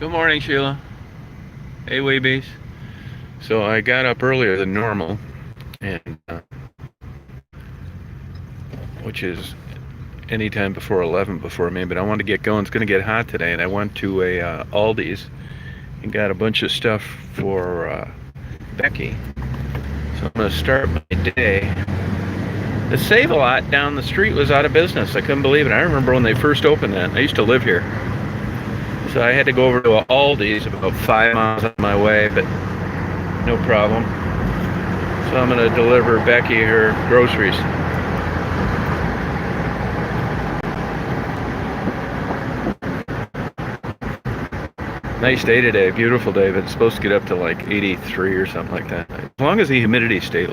Good morning, Sheila. Hey, Weebies. So I got up earlier than normal, and which is anytime before 11 before me, but I wanted to get going. It's going to get hot today, and I went to a Aldi's and got a bunch of stuff for Becky. So I'm going to start my day. The Save-A-Lot down the street was out of business. I couldn't believe it. I remember when they first opened that. I used to live here. So I had to go over to a Aldi's about 5 miles on my way, but no problem. So I'm going to deliver Becky her groceries. Nice day today, beautiful day, but it's supposed to get up to like 83 or something like that. As long as the humidity stays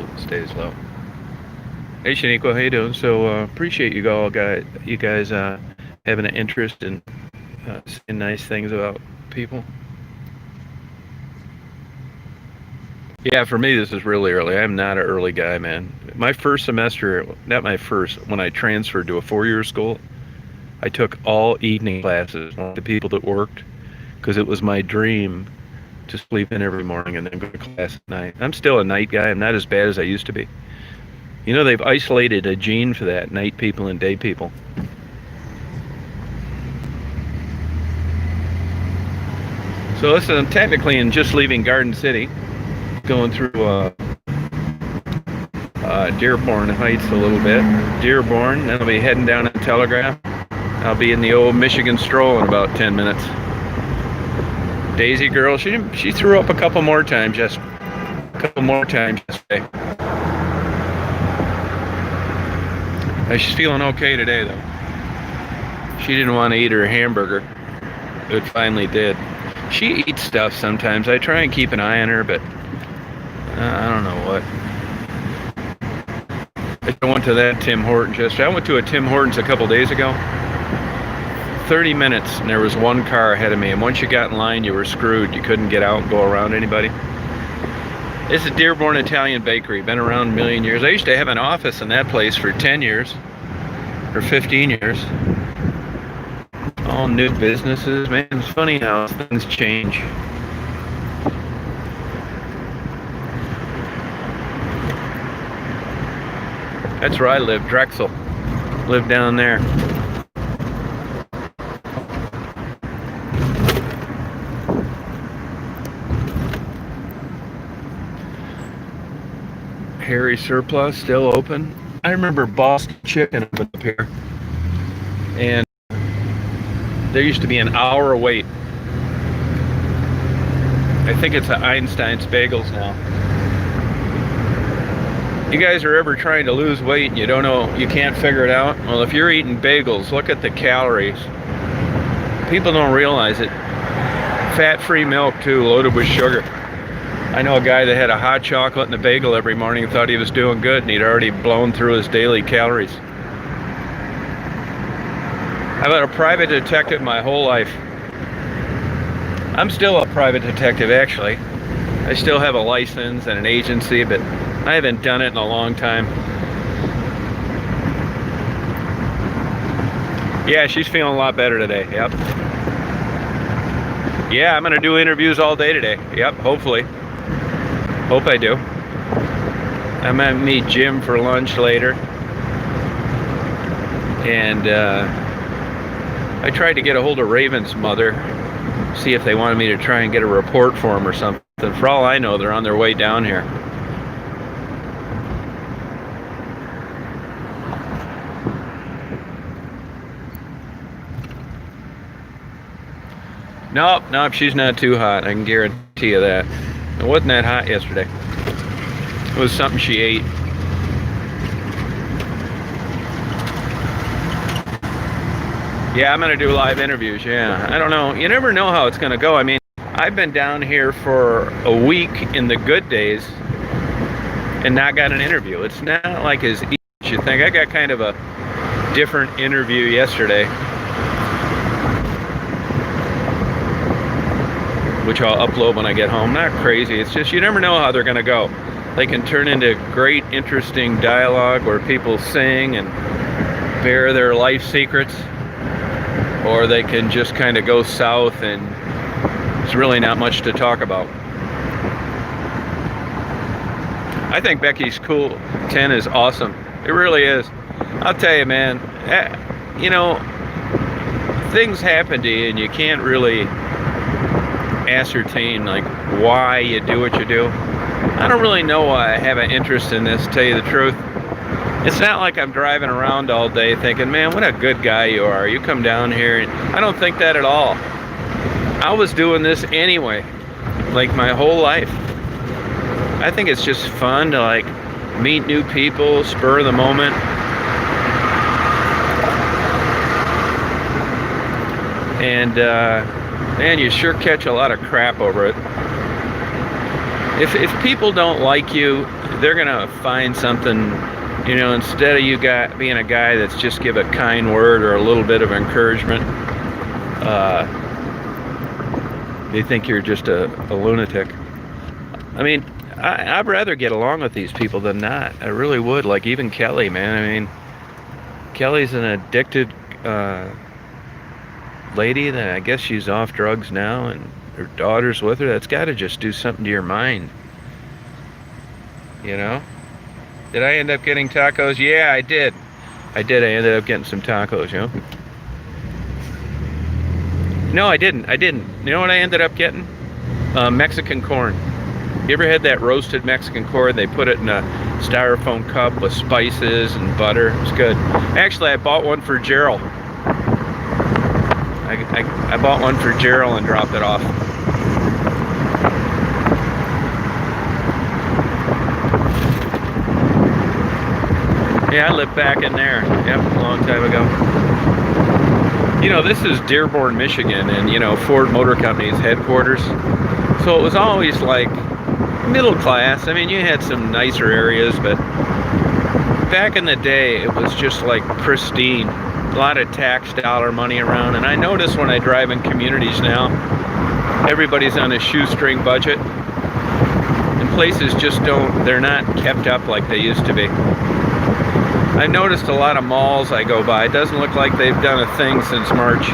low. Hey Shaniqua, how you doing? So appreciate you guys having an interest in saying nice things about people. Yeah, for me this is really early. I'm not an early guy, man. My first semester, not my first, when I transferred to a 4-year school, I took all evening classes with the people that worked because it was my dream to sleep in every morning and then go to class at night. I'm still a night guy. I'm not as bad as I used to be. You know, they've isolated a gene for that, night people and day people. So listen, I'm technically in just leaving Garden City, going through Dearborn Heights a little bit. Dearborn, then I'll be heading down to Telegraph. I'll be in the old Michigan Stroll in about 10 minutes. Daisy girl, she threw up a couple more times yesterday. She's feeling okay today though. She didn't want to eat her hamburger. It finally did. She eats stuff sometimes. I try and keep an eye on her, but I don't know what. I went to that Tim Hortons yesterday. I went to a Tim Hortons a couple days ago. 30 minutes and there was one car ahead of me, and once you got in line you were screwed. You couldn't get out and go around anybody. This is Dearborn Italian Bakery, been around a million years. I used to have an office in that place for 10 years or 15 years. All new businesses, man. It's funny how things change. That's where I live, Drexel. Live down there. Harry Surplus still open. I remember Boston Chicken up here, and there used to be an hour wait. I think it's Einstein's Bagels now. You guys are ever trying to lose weight and you don't know, you can't figure it out? Well, if you're eating bagels, look at the calories. People don't realize it. Fat-free milk too, loaded with sugar. I know a guy that had a hot chocolate and a bagel every morning and thought he was doing good, and he'd already blown through his daily calories. I've been a private detective my whole life. I'm still a private detective, actually. I still have a license and an agency, but I haven't done it in a long time. Yeah, she's feeling a lot better today. Yep. Yeah, I'm gonna do interviews all day today. Yep, hopefully. Hope I do. I might meet Jim for lunch later. And I tried to get a hold of Raven's mother, see if they wanted me to try and get a report for him or something. For all I know, they're on their way down here. Nope, she's not too hot. I can guarantee you that. It wasn't that hot yesterday. It was something she ate. Yeah, I'm gonna do live interviews, yeah. I don't know, you never know how it's gonna go. I mean, I've been down here for a week in the good days and not got an interview. It's not like as easy as you think. I got kind of a different interview yesterday, which I'll upload when I get home. Not crazy, it's just you never know how they're gonna go. They can turn into great, interesting dialogue where people sing and bare their life secrets, or they can just kind of go south and There's really not much to talk about. I think Becky's cool. 10 is awesome. It really is. I'll tell you, man, you know, things happen to you and you can't really ascertain like why you do what you do. I don't really know why I have an interest in this, to tell you the truth. It's not like I'm driving around all day thinking, man, what a good guy you are. You come down here. And I don't think that at all. I was doing this anyway, like my whole life. I think it's just fun to like meet new people, spur of the moment. And man, you sure catch a lot of crap over it. If people don't like you, they're gonna find something, you know, instead of you being a guy that's just give a kind word or a little bit of encouragement, they think you're just a lunatic. I mean, I'd rather get along with these people than not. I really would. Like even Kelly, man. I mean, Kelly's an addicted lady that I guess she's off drugs now, and her daughter's with her. That's got to just do something to your mind. You know? Did I end up getting tacos? Yeah, I did. I ended up getting some tacos, you know? No, I didn't. You know what I ended up getting? Mexican corn. You ever had that roasted Mexican corn? They put it in a styrofoam cup with spices and butter. It's good. Actually, I bought one for Gerald. I bought one for Gerald and dropped it off. Yeah, I lived back in there. Yep, a long time ago. You know, this is Dearborn, Michigan, and you know, Ford Motor Company's headquarters. So it was always like middle class. I mean, you had some nicer areas, but back in the day, it was just like pristine. A lot of tax dollar money around. And I notice when I drive in communities now, everybody's on a shoestring budget. And places just they're not kept up like they used to be. I noticed a lot of malls I go by. It doesn't look like they've done a thing since March.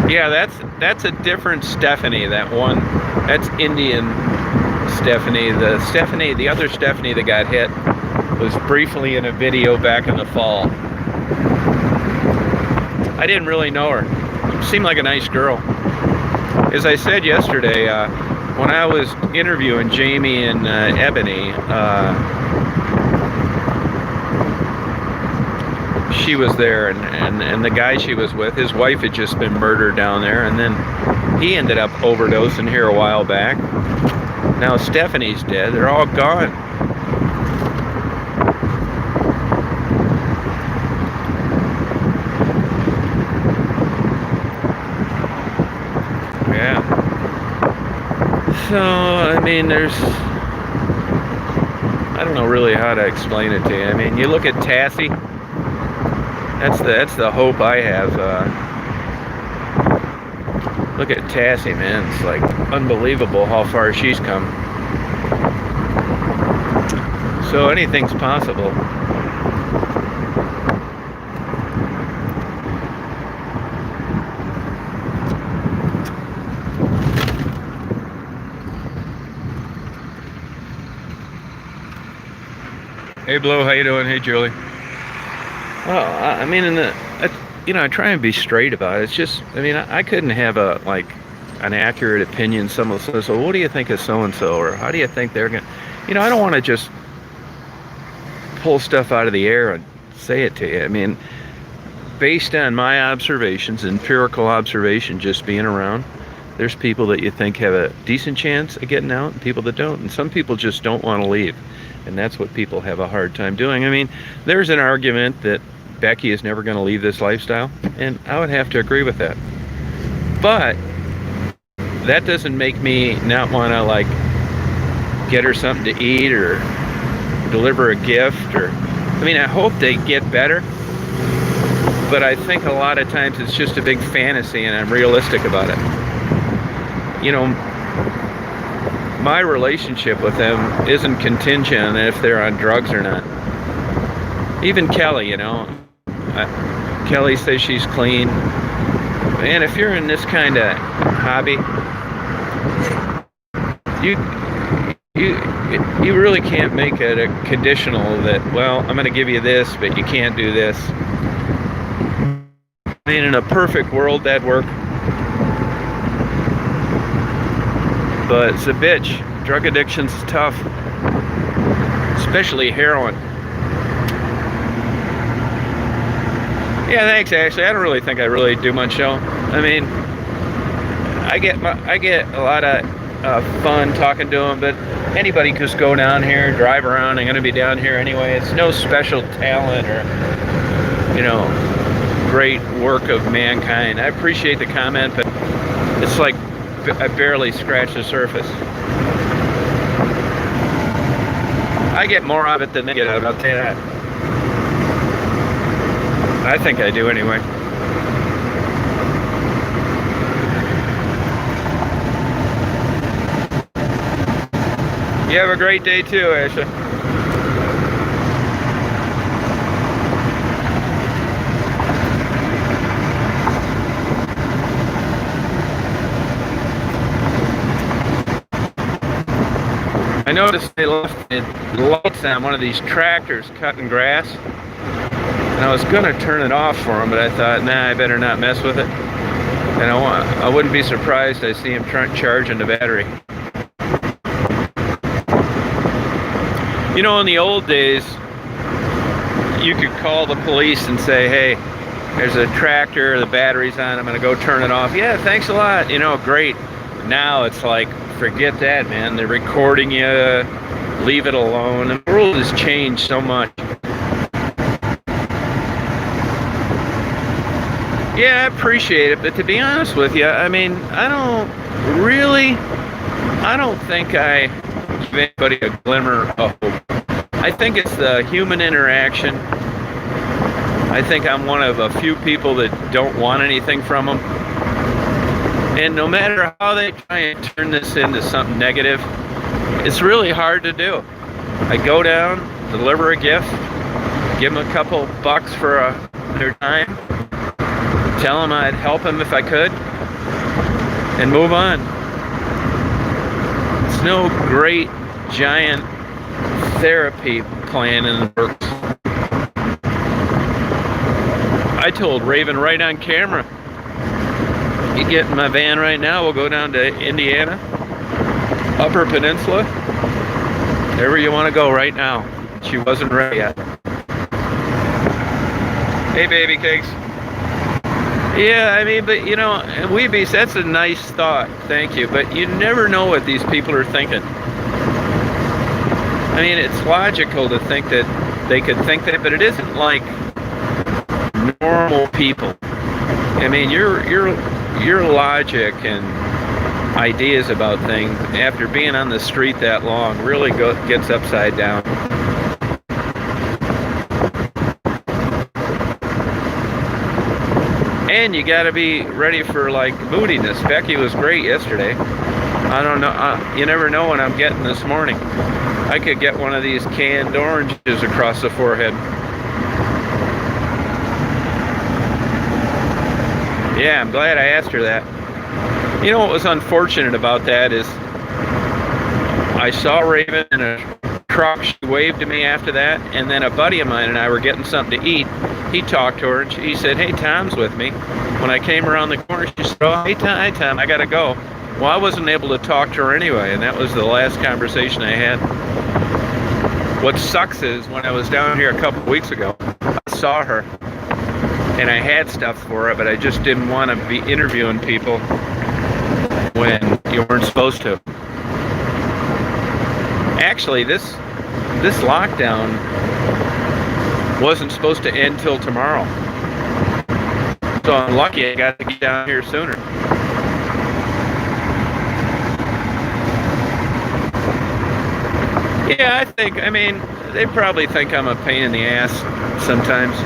Yeah, that's a different Stephanie. That one, that's Indian Stephanie. The other Stephanie that got hit was briefly in a video back in the fall. I didn't really know her. She seemed like a nice girl. As I said yesterday, when I was interviewing Jamie and Ebony, she was there, and the guy she was with, his wife had just been murdered down there, and then he ended up overdosing here a while back. Now Stephanie's dead. They're all gone. Yeah. So, I mean, I don't know really how to explain it to you. I mean, you look at Tassie. That's the hope I have. Look at Tassie, man. It's like unbelievable how far she's come. So anything's possible. Hey, Blue, how you doing? Hey, Julie. Well, I mean, I try and be straight about it. It's just, I mean, I couldn't have an accurate opinion. Someone says, "Well, what do you think of so and so?" or "How do you think they're gonna?" You know, I don't want to just pull stuff out of the air and say it to you. I mean, based on my observations, empirical observation, just being around, there's people that you think have a decent chance of getting out, and people that don't, and some people just don't want to leave, and that's what people have a hard time doing. I mean, there's an argument that Becky is never going to leave this lifestyle, and I would have to agree with that. But that doesn't make me not want to like get her something to eat or deliver a gift, or I mean, I hope they get better, but I think a lot of times it's just a big fantasy and I'm realistic about it. You know, my relationship with them isn't contingent on if they're on drugs or not. Even Kelly, you know, Kelly says she's clean. Man, if you're in this kind of hobby, you really can't make it a conditional that, well, I'm going to give you this, but you can't do this. I mean, in a perfect world, that'd work. But it's a bitch. Drug addiction's tough, especially heroin. Yeah, thanks, Ashley. I don't really think I really do much show. I mean, I get a lot of fun talking to them, but anybody could just go down here, drive around. I'm going to be down here anyway. It's no special talent or, you know, great work of mankind. I appreciate the comment, but it's like I barely scratched the surface. I get more of it than they get out of it, I'll tell you that. I think I do anyway. You have a great day too, Ashley. I noticed they left the lights on one of these tractors cutting grass, and I was gonna turn it off for him, but I thought, nah, I better not mess with it. And I wouldn't be surprised I see him charging the battery. You know, in the old days, you could call the police and say, hey, there's a tractor, the battery's on, I'm gonna go turn it off. Yeah, thanks a lot, you know, great. Now it's like, forget that, man. They're recording you, leave it alone. The world has changed so much. Yeah, I appreciate it, but to be honest with you, I mean, I don't think I give anybody a glimmer of hope. I think it's the human interaction. I think I'm one of a few people that don't want anything from them. And no matter how they try and turn this into something negative, it's really hard to do. I go down, deliver a gift, give them a couple bucks for their time, tell them I'd help them if I could, and move on. It's no great, giant therapy plan in the works. I told Raven right on camera, you get in my van right now, we'll go down to Indiana, Upper Peninsula, wherever you want to go right now. She wasn't ready yet. Hey, baby cakes. Yeah, I mean, but you know, Weebies, that's a nice thought, thank you, but you never know what these people are thinking. I mean, it's logical to think that they could think that, but it isn't like normal people. I mean, your logic and ideas about things after being on the street that long really gets upside down. And you got to be ready for like moodiness. Becky was great yesterday. I don't know. You never know what I'm getting this morning. I could get one of these canned oranges across the forehead. Yeah, I'm glad I asked her that. You know what was unfortunate about that is I saw Raven in a truck. She waved to me after that, and then a buddy of mine and I were getting something to eat. He talked to her, and he said, hey, Tom's with me. When I came around the corner, she said, oh, hey, Tom, I gotta go. Well, I wasn't able to talk to her anyway, and that was the last conversation I had. What sucks is when I was down here a couple of weeks ago, I saw her, and I had stuff for her, but I just didn't want to be interviewing people when you weren't supposed to. Actually, this lockdown wasn't supposed to end till tomorrow. So I'm lucky I got to get down here sooner. Yeah, I mean, they probably think I'm a pain in the ass sometimes.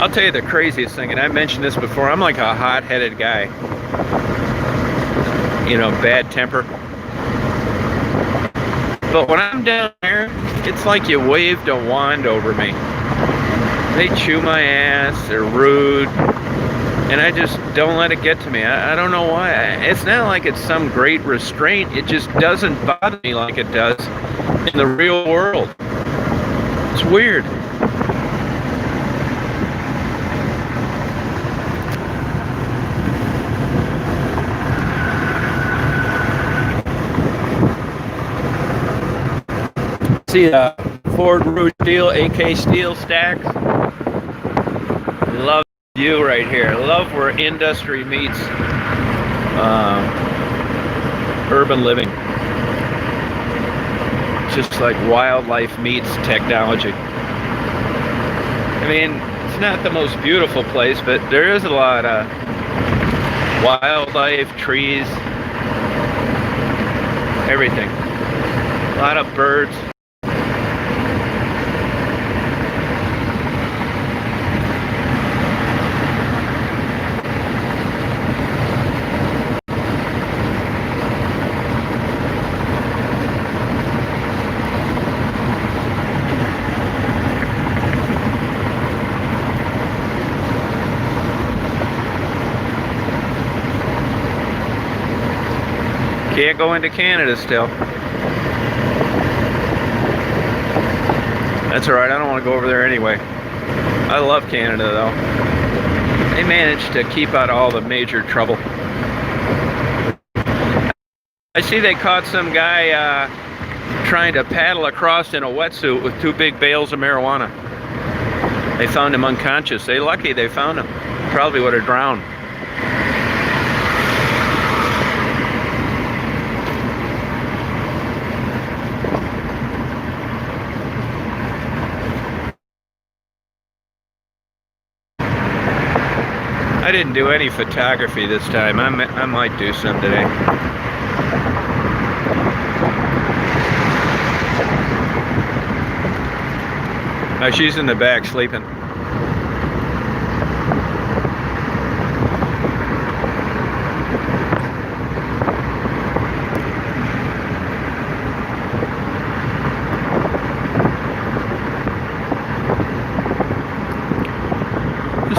I'll tell you the craziest thing, and I mentioned this before, I'm like a hot-headed guy. You know, bad temper. But when I'm down there, it's like you waved a wand over me. They chew my ass, they're rude, and I just don't let it get to me. I don't know why. It's not like it's some great restraint. It just doesn't bother me like it does in the real world. It's weird. See the Ford Rouge Steel, AK Steel stacks. Love the view right here. Love where industry meets urban living. Just like wildlife meets technology. I mean, it's not the most beautiful place, but there is a lot of wildlife, trees, everything. A lot of birds. Can't go into Canada still. That's alright, I don't want to go over there anyway. I love Canada though. They managed to keep out all the major trouble. I see they caught some guy trying to paddle across in a wetsuit with 2 big bales of marijuana. They found him unconscious. They're lucky they found him. Probably would have drowned. I didn't do any photography this time. I might do some today. She's in the back sleeping.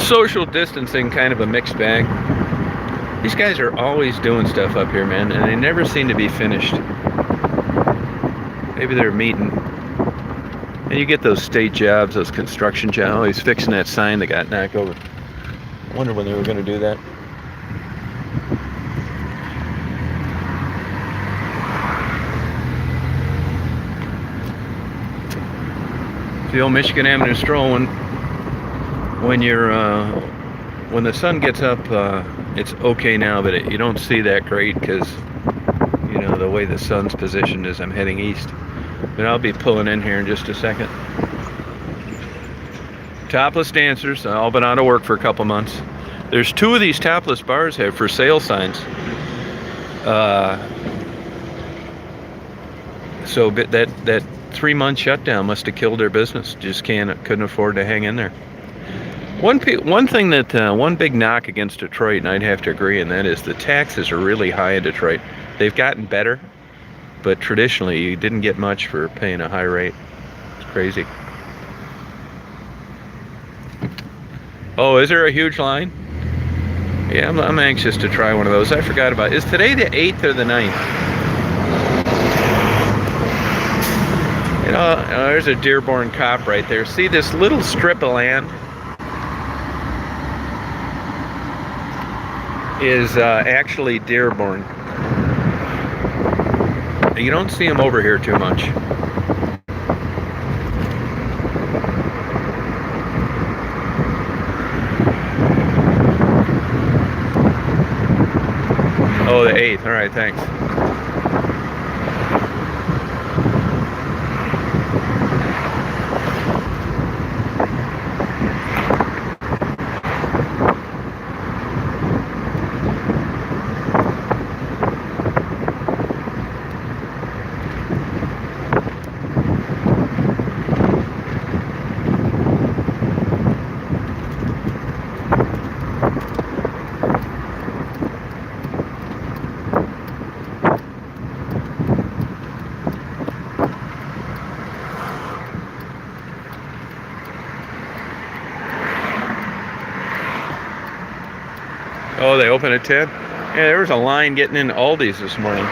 Social distancing, kind of a mixed bag. These guys are always doing stuff up here, man, and they never seem to be finished. Maybe they're meeting. And you get those state jobs, those construction jobs. Oh, he's fixing that sign that got knocked over. I wonder when they were going to do that. The old Michigan Avenue stroll. When the sun gets up, it's okay now, but you don't see that great because, you know, the way the sun's positioned as I'm heading east. But I'll be pulling in here in just a second. Topless dancers, all been out of work for a couple months. There's 2 of these topless bars have for sale signs. So that 3-month shutdown must have killed their business. Just couldn't afford to hang in there. One thing that one big knock against Detroit, and I'd have to agree, and that is the taxes are really high in Detroit. They've gotten better, but traditionally you didn't get much for paying a high rate. It's crazy. Oh, is there a huge line? Yeah, I'm anxious to try one of those. I forgot about it. Is today the 8th or the 9th? You know, there's a Dearborn cop right there. See this little strip of land? Is actually Dearborn. You don't see them over here too much. Oh, the 8th. All right, thanks. Oh, they open at 10? Yeah, there was a line getting in Aldi's this morning.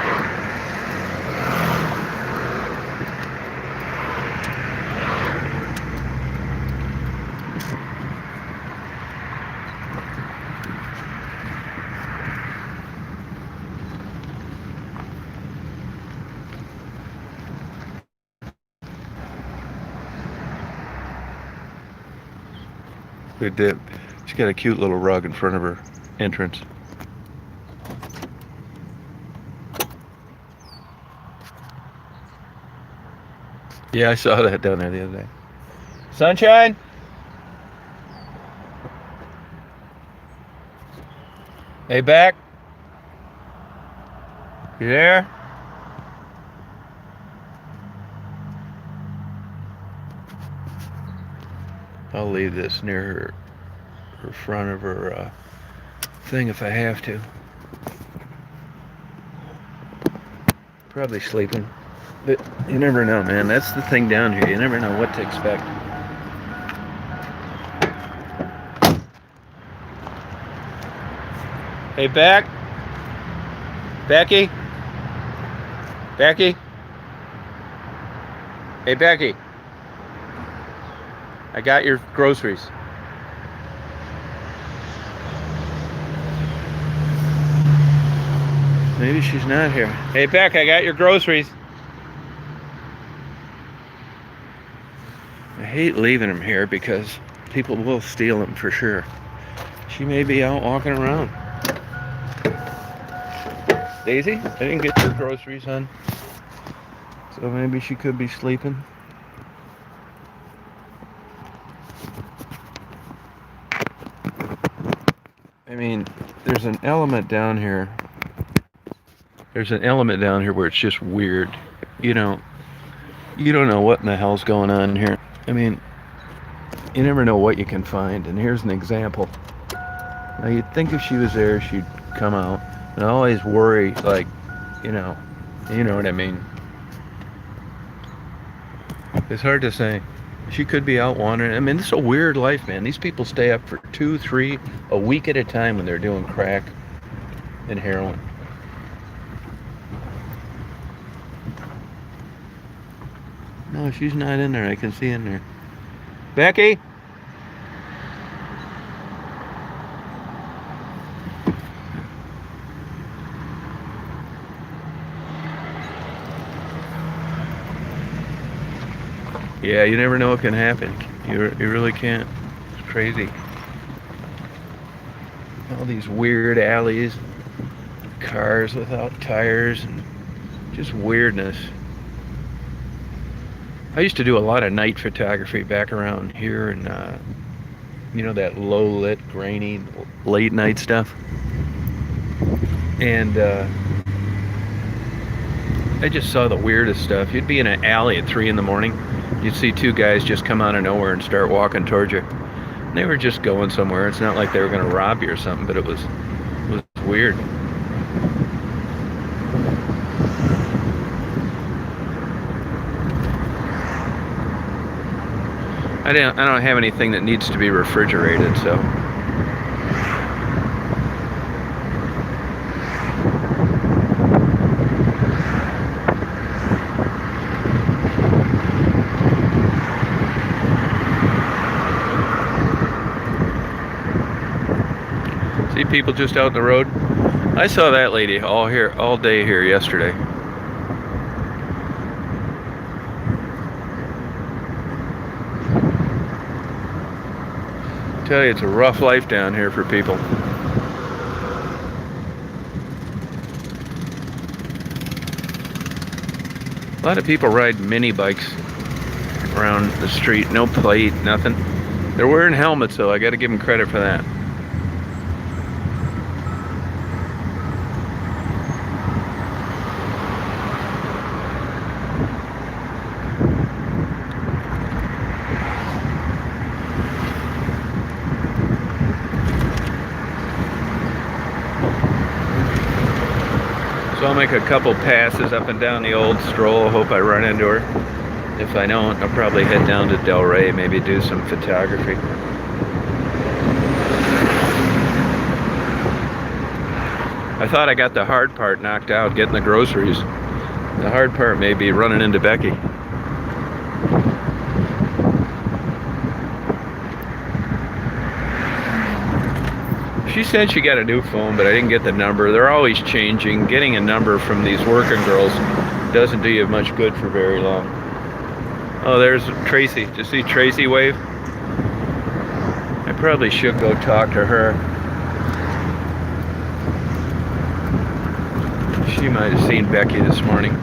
Good dip. She's got a cute little rug in front of her entrance. Yeah, I saw that down there the other day. Sunshine? Hey, Beck? You there? I'll leave this near her front of her thing if I have to. Probably sleeping. But you never know, man. That's the thing down here. You never know what to expect. Hey, Beck? Becky? Becky? Hey, Becky. I got your groceries. Maybe she's not here. Hey, Beck, I got your groceries. I hate leaving them here because people will steal them for sure. She may be out walking around. Daisy, I didn't get your groceries, hon. So maybe she could be sleeping. I mean, there's an element down here. There's an element down here where it's just weird. You don't know what in the hell's going on here. I mean, you never know what you can find. And here's an example. Now, you'd think if she was there, she'd come out. And I always worry, like, you know what I mean. It's hard to say. She could be out wandering. I mean, this is a weird life, man. These people stay up for 2, 3, a week at a time when they're doing crack and heroin. No, she's not in there. I can see in there. Becky? Yeah, you never know what can happen. You really can't. It's crazy. All these weird alleys, cars without tires, and just weirdness. I used to do a lot of night photography back around here, and that low-lit, grainy, late-night stuff. And I just saw the weirdest stuff. You'd be in an alley at 3 in the morning. You'd see 2 guys just come out of nowhere and start walking towards you. And they were just going somewhere. It's not like they were going to rob you or something, but it was weird. I don't have anything that needs to be refrigerated, so. See people just out in the road. I saw that lady all day here yesterday. I tell you, it's a rough life down here for people. A lot of people ride mini bikes around the street, no plate, nothing. They're wearing helmets though, I gotta give them credit for that. So I'll make a couple passes up and down the old stroll. Hope I run into her. If I don't, I'll probably head down to Delray, maybe do some photography. I thought I got the hard part knocked out, getting the groceries. The hard part may be running into Becky. She said she got a new phone, but I didn't get the number. They're always changing. Getting a number from these working girls doesn't do you much good for very long. Oh, there's Tracy. Did you see Tracy wave? I probably should go talk to her. She might have seen Becky this morning.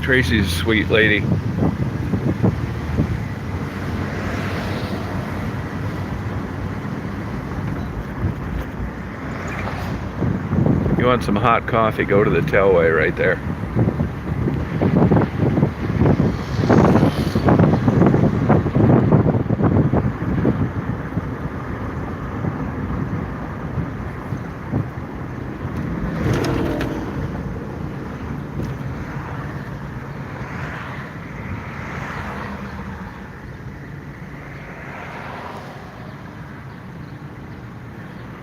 Tracy's a sweet lady. You want some hot coffee, go to the Delray right there.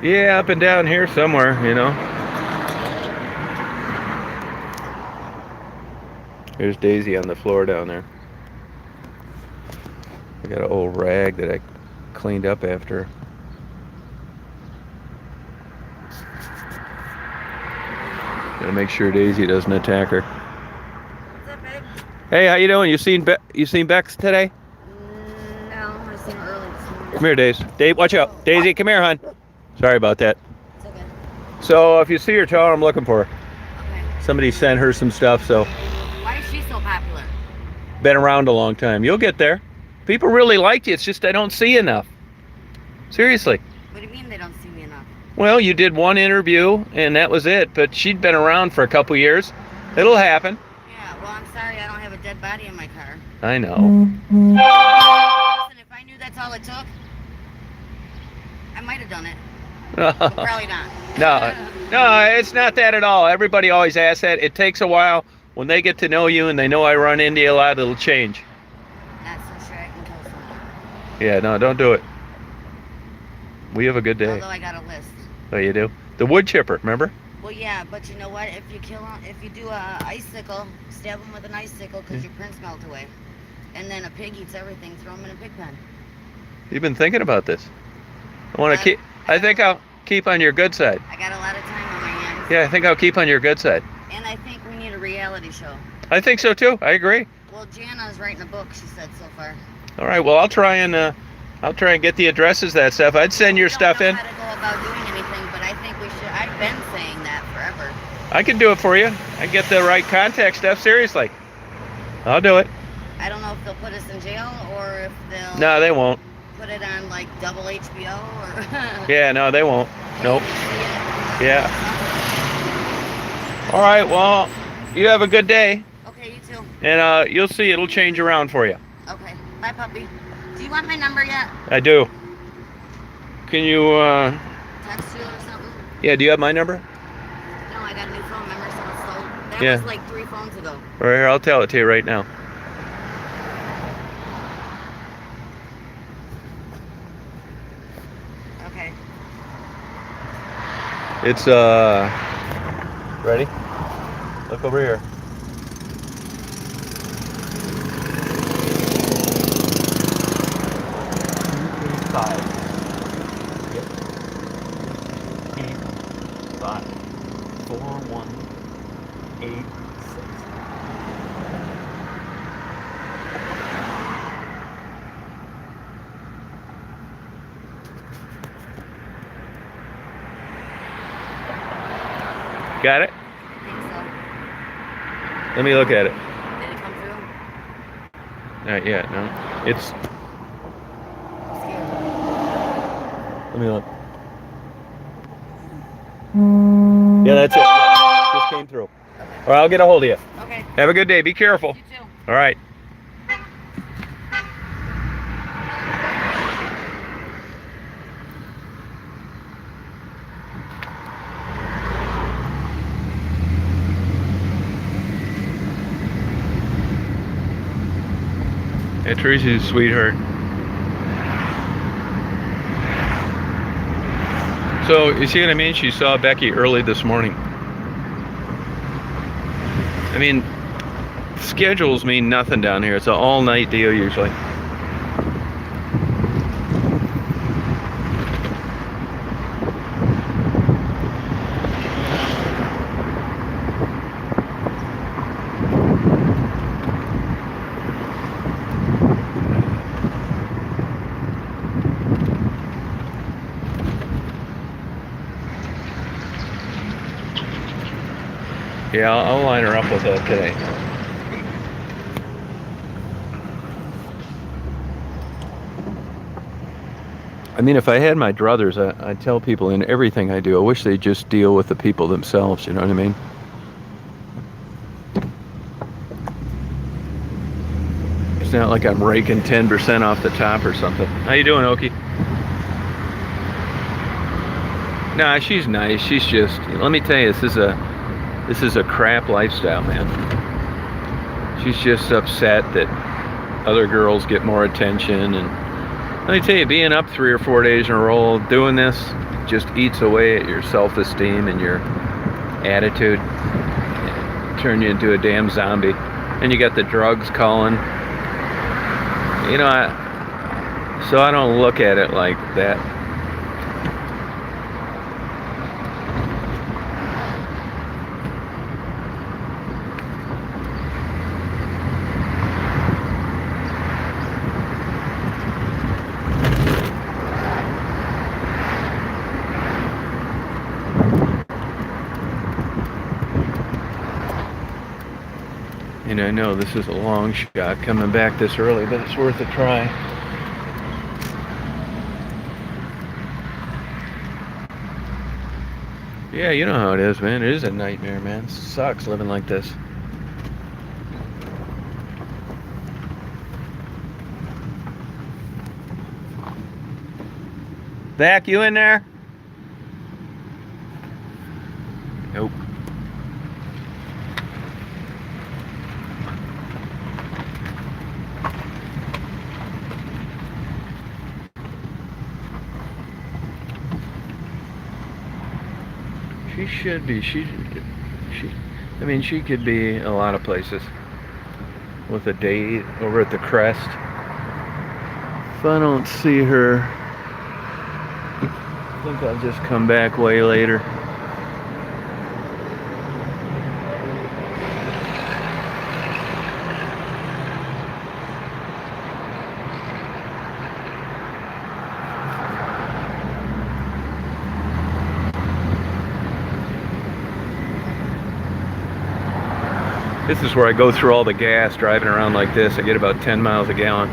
Yeah, up and down here somewhere, you know. There's Daisy on the floor down there. I got an old rag that I cleaned up after her. Gotta make sure Daisy doesn't attack her. What's up, babe? Hey, how you doing? You seen Bex today? No, I seen her early this morning. Come here, Daisy. Dave, watch out. Daisy, come here, hon. Sorry about that. It's okay. So if you see her, tell her I'm looking for her. Okay. Somebody sent her some stuff, so Why is she so popular? been around a long time. You'll get there. People really like you. It's just I don't see enough. Seriously. What do you mean they don't see me enough? Well, you did one interview and that was it, but she'd been around for a couple years. It'll happen. Yeah, well, I'm sorry I don't have a dead body in my car. I know. Listen, if I knew that's all it took, I might have done it. But probably not. No, it's not that at all. Everybody always asks that. It takes a while. When they get to know you and they know I run into you a lot, it'll change. Not so sure I can kill someone. Yeah, no, don't do it. We have a good day. Although I got a list. Oh, you do? The wood chipper, remember? Well, yeah, but you know what? If you do a icicle, stab them with an icicle because your prints melt away. And then a pig eats everything, throw them in a pig pen. You've been thinking about this. I think I'll keep on your good side. I got a lot of time on my hands. Yeah, I think I'll keep on your good side. And I think we need a reality show. I think so too. I agree. Well, Jana's writing a book, she said so far. All right. Well, I'll try and get the addresses, that stuff. I'd send your stuff in. I don't know how to go about doing anything, but I think we should. I've been saying that forever. I can do it for you. I get the right contact stuff. Seriously, I'll do it. I don't know if they'll put us in jail or if they'll. No, they won't. Put it on like double HBO or. Yeah, no, they won't. Nope. Yeah. All right. Well, you have a good day. Okay, you too. And you'll see it'll change around for you. Okay. Bye, puppy. Do you want my number yet? I do. Can you Text you or something? Yeah, do you have my number? No, I got a new phone. Remember, someone sold. That Yeah. was like 3 phones ago. All right, here, I'll tell it to you right now. Okay. It's ready? Look over here. Five. Yep. 8 5 4 1 8 6. Got it? I think so. Let me look at it. Did it come through? Not yet, no. It's. Let me look. Yeah, that's it. Just came through. Okay. All right, I'll get a hold of you. Okay. Have a good day. Be careful. You too. All right. Yeah, Tracy's a sweetheart. So, you see what I mean? She saw Becky early this morning. I mean, schedules mean nothing down here. It's an all-night deal usually. Yeah, I'll line her up with that today. I mean, if I had my druthers, I'd tell people in everything I do, I wish they'd just deal with the people themselves, you know what I mean? It's not like I'm raking 10% off the top or something. How you doing, Okie? Nah, she's nice. She's just, let me tell you, this is a crap lifestyle, man. She's just upset that other girls get more attention, and let me tell you, being up 3 or 4 days in a row doing this just eats away at your self-esteem and your attitude. Turn you into a damn zombie. And you got the drugs calling. You know, so I don't look at it like that. And I know this is a long shot coming back this early, but it's worth a try. Yeah, you know how it is, man. It is a nightmare, man. It sucks living like this. Back, you in there? Nope. She should be. I mean, she could be a lot of places with a date over at the Crest. If I don't see her, I think I'll just come back way later. This is where I go through all the gas driving around like this. I get about 10 miles a gallon.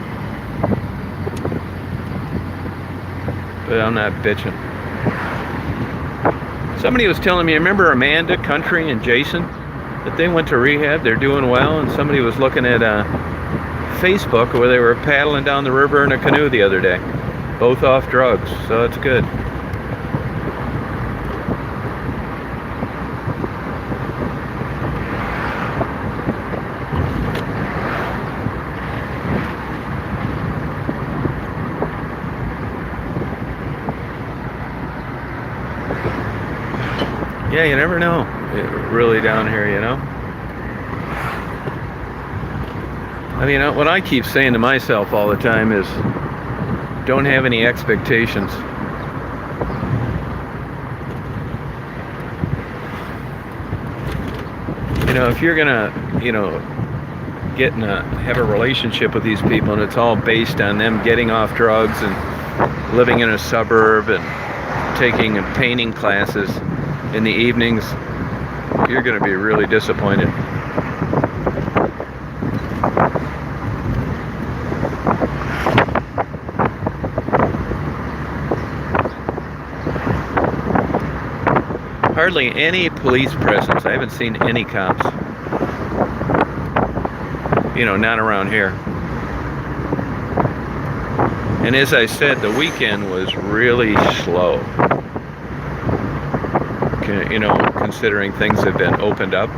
But I'm not bitching. Somebody was telling me, remember Amanda, Country, and Jason? That they went to rehab, they're doing well, and somebody was looking at Facebook where they were paddling down the river in a canoe the other day. Both off drugs, so it's good. Yeah, you never know, really down here, you know? I mean, what I keep saying to myself all the time is, don't have any expectations. You know, if you're gonna, have a relationship with these people and it's all based on them getting off drugs and living in a suburb and taking painting classes in the evenings, you're going to be really disappointed. Hardly any police presence. I haven't seen any cops. Not around here. And as I said, the weekend was really slow. Considering things have been opened up,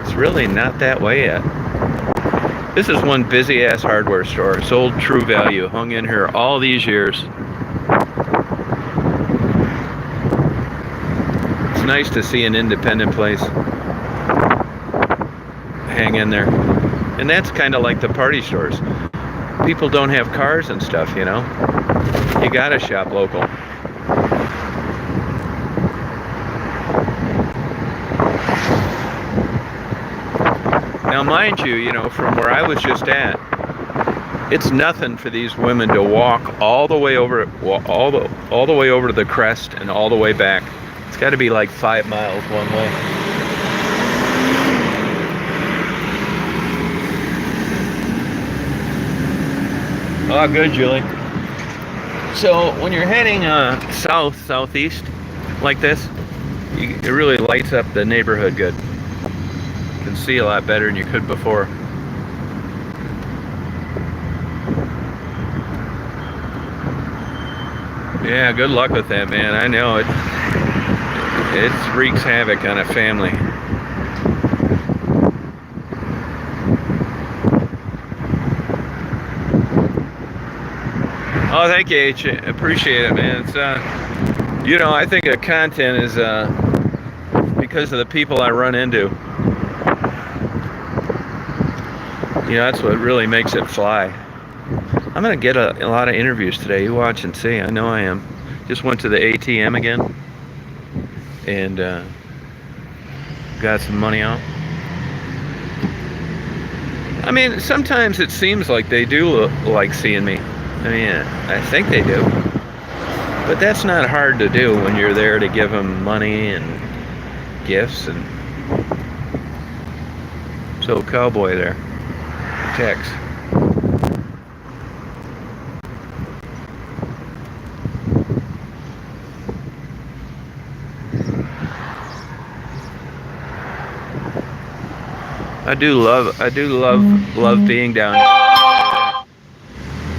it's really not that way yet. This is one busy ass hardware store. Sold True Value. Hung in here all these years. It's nice to see an independent place hang in there. And that's kind of like the party stores. People don't have cars and stuff, you know. You gotta shop local. Now, mind you, you know, from where I was just at, it's nothing for these women to walk all the way over, all the way over to the crest and all the way back. It's got to be like 5 miles one way. Oh, good, Julie. So when you're heading southeast like this, it really lights up the neighborhood good. You can see a lot better than you could before. Yeah, good luck with that, man. I know it wreaks havoc on a family. Oh, thank you, H. Appreciate it, man. It's you know, I think the content is because of the people I run into. You know, that's what really makes it fly. I'm gonna get a lot of interviews today. You watch and see. I know I am. Just went to the ATM again and got some money out. I mean, sometimes it seems like they do like seeing me. I mean, I think they do. But that's not hard to do when you're there to give them money and gifts. And so, cowboy there. Tex. I do love being down here.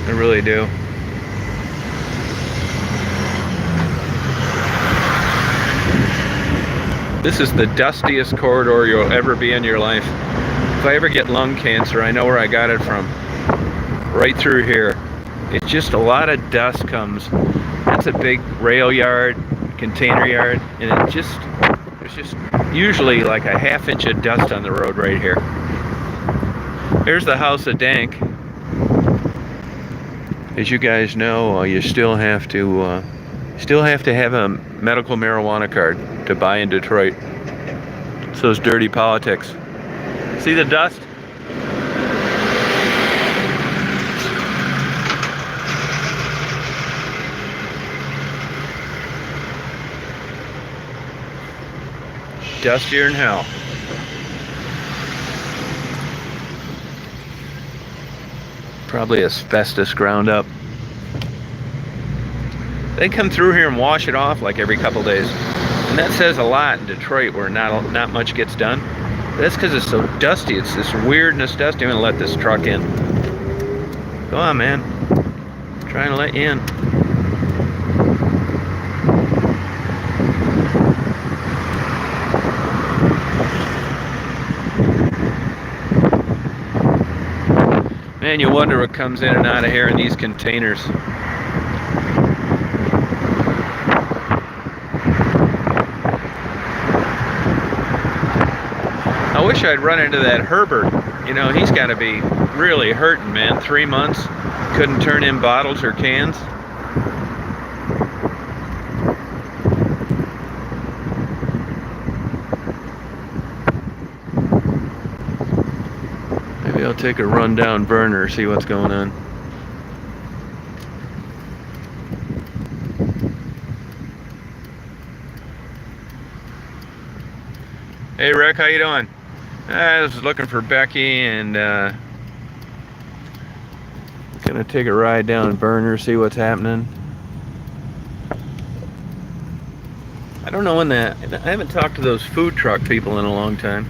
I really do. This is the dustiest corridor you'll ever be in your life. If I ever get lung cancer, I know where I got it from. Right through here. It's just a lot of dust comes. That's a big rail yard, container yard, and there's just usually like a ½ inch of dust on the road right here. Here's the house of Dank. As you guys know, you still have to have a medical marijuana card to buy in Detroit. It's those dirty politics. See the dust? Dustier than hell. Probably asbestos ground up. They come through here and wash it off like every couple days. And that says a lot in Detroit where not much gets done. But that's because it's so dusty. It's this weirdness dusty. I'm gonna let this truck in. Go on, man. I'm trying to let you in. Man, you wonder what comes in and out of here in these containers. I wish I'd run into that Herbert. You know, he's got to be really hurting, man. 3 months, couldn't turn in bottles or cans. Maybe I'll take a run down Burner, see what's going on. Hey Rick, how you doing? I was looking for Becky and gonna take a ride down Burner, see what's happening. I don't know when I haven't talked to those food truck people in a long time.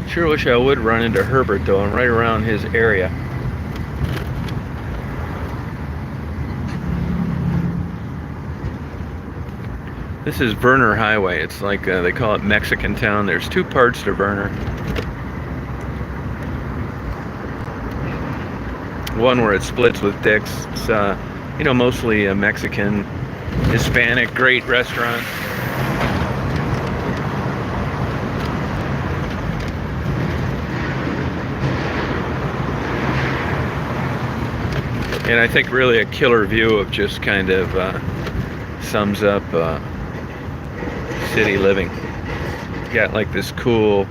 Sure wish I would run into Herbert though. I'm right around his area. This is Verner Highway. It's like they call it Mexican Town. There's two parts to Verner. One where it splits with Dick's. It's you know, mostly Mexican, Hispanic, great restaurant. And I think really a killer view of just kind of sums up city living. Got like this cool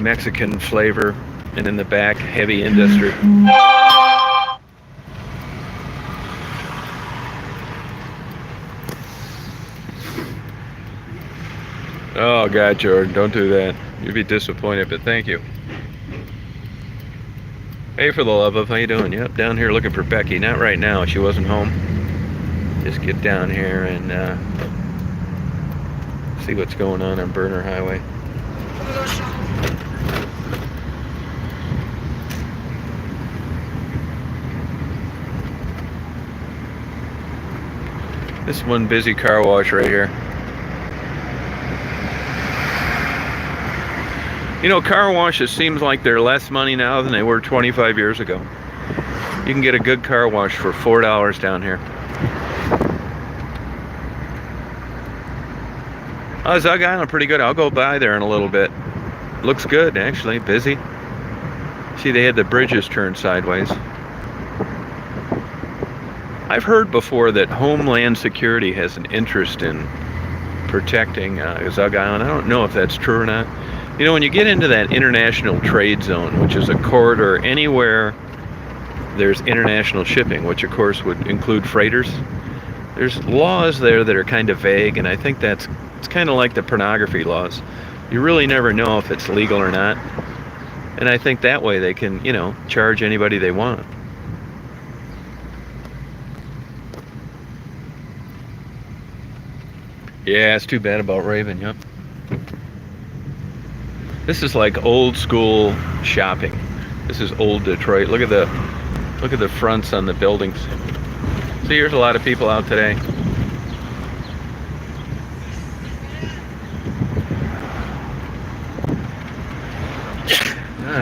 Mexican flavor, and in the back, heavy industry. Oh God, Jordan, don't do that. You'd be disappointed, but thank you. Hey, for the love of, how you doing? Yep, down here looking for Becky. Not right now, she wasn't home. Just get down here and see what's going on Burner Highway. This one busy car wash right here. You know, car washes seems like they're less money now than they were 25 years ago. You can get a good car wash for $4 down here. Oh, Zug Island, pretty good. I'll go by there in a little bit. Looks good, actually. Busy. See, they had the bridges turned sideways. I've heard before that Homeland Security has an interest in protecting Zug Island. I don't know if that's true or not. You know, when you get into that international trade zone, which is a corridor anywhere there's international shipping, which of course would include freighters, there's laws there that are kind of vague, and I think it's kind of like the pornography laws. You really never know if it's legal or not. And I think that way they can, you know, charge anybody they want. Yeah, it's too bad about Raven, yep. This is like old school shopping. This is old Detroit. Look at the fronts on the buildings. See, here's a lot of people out today.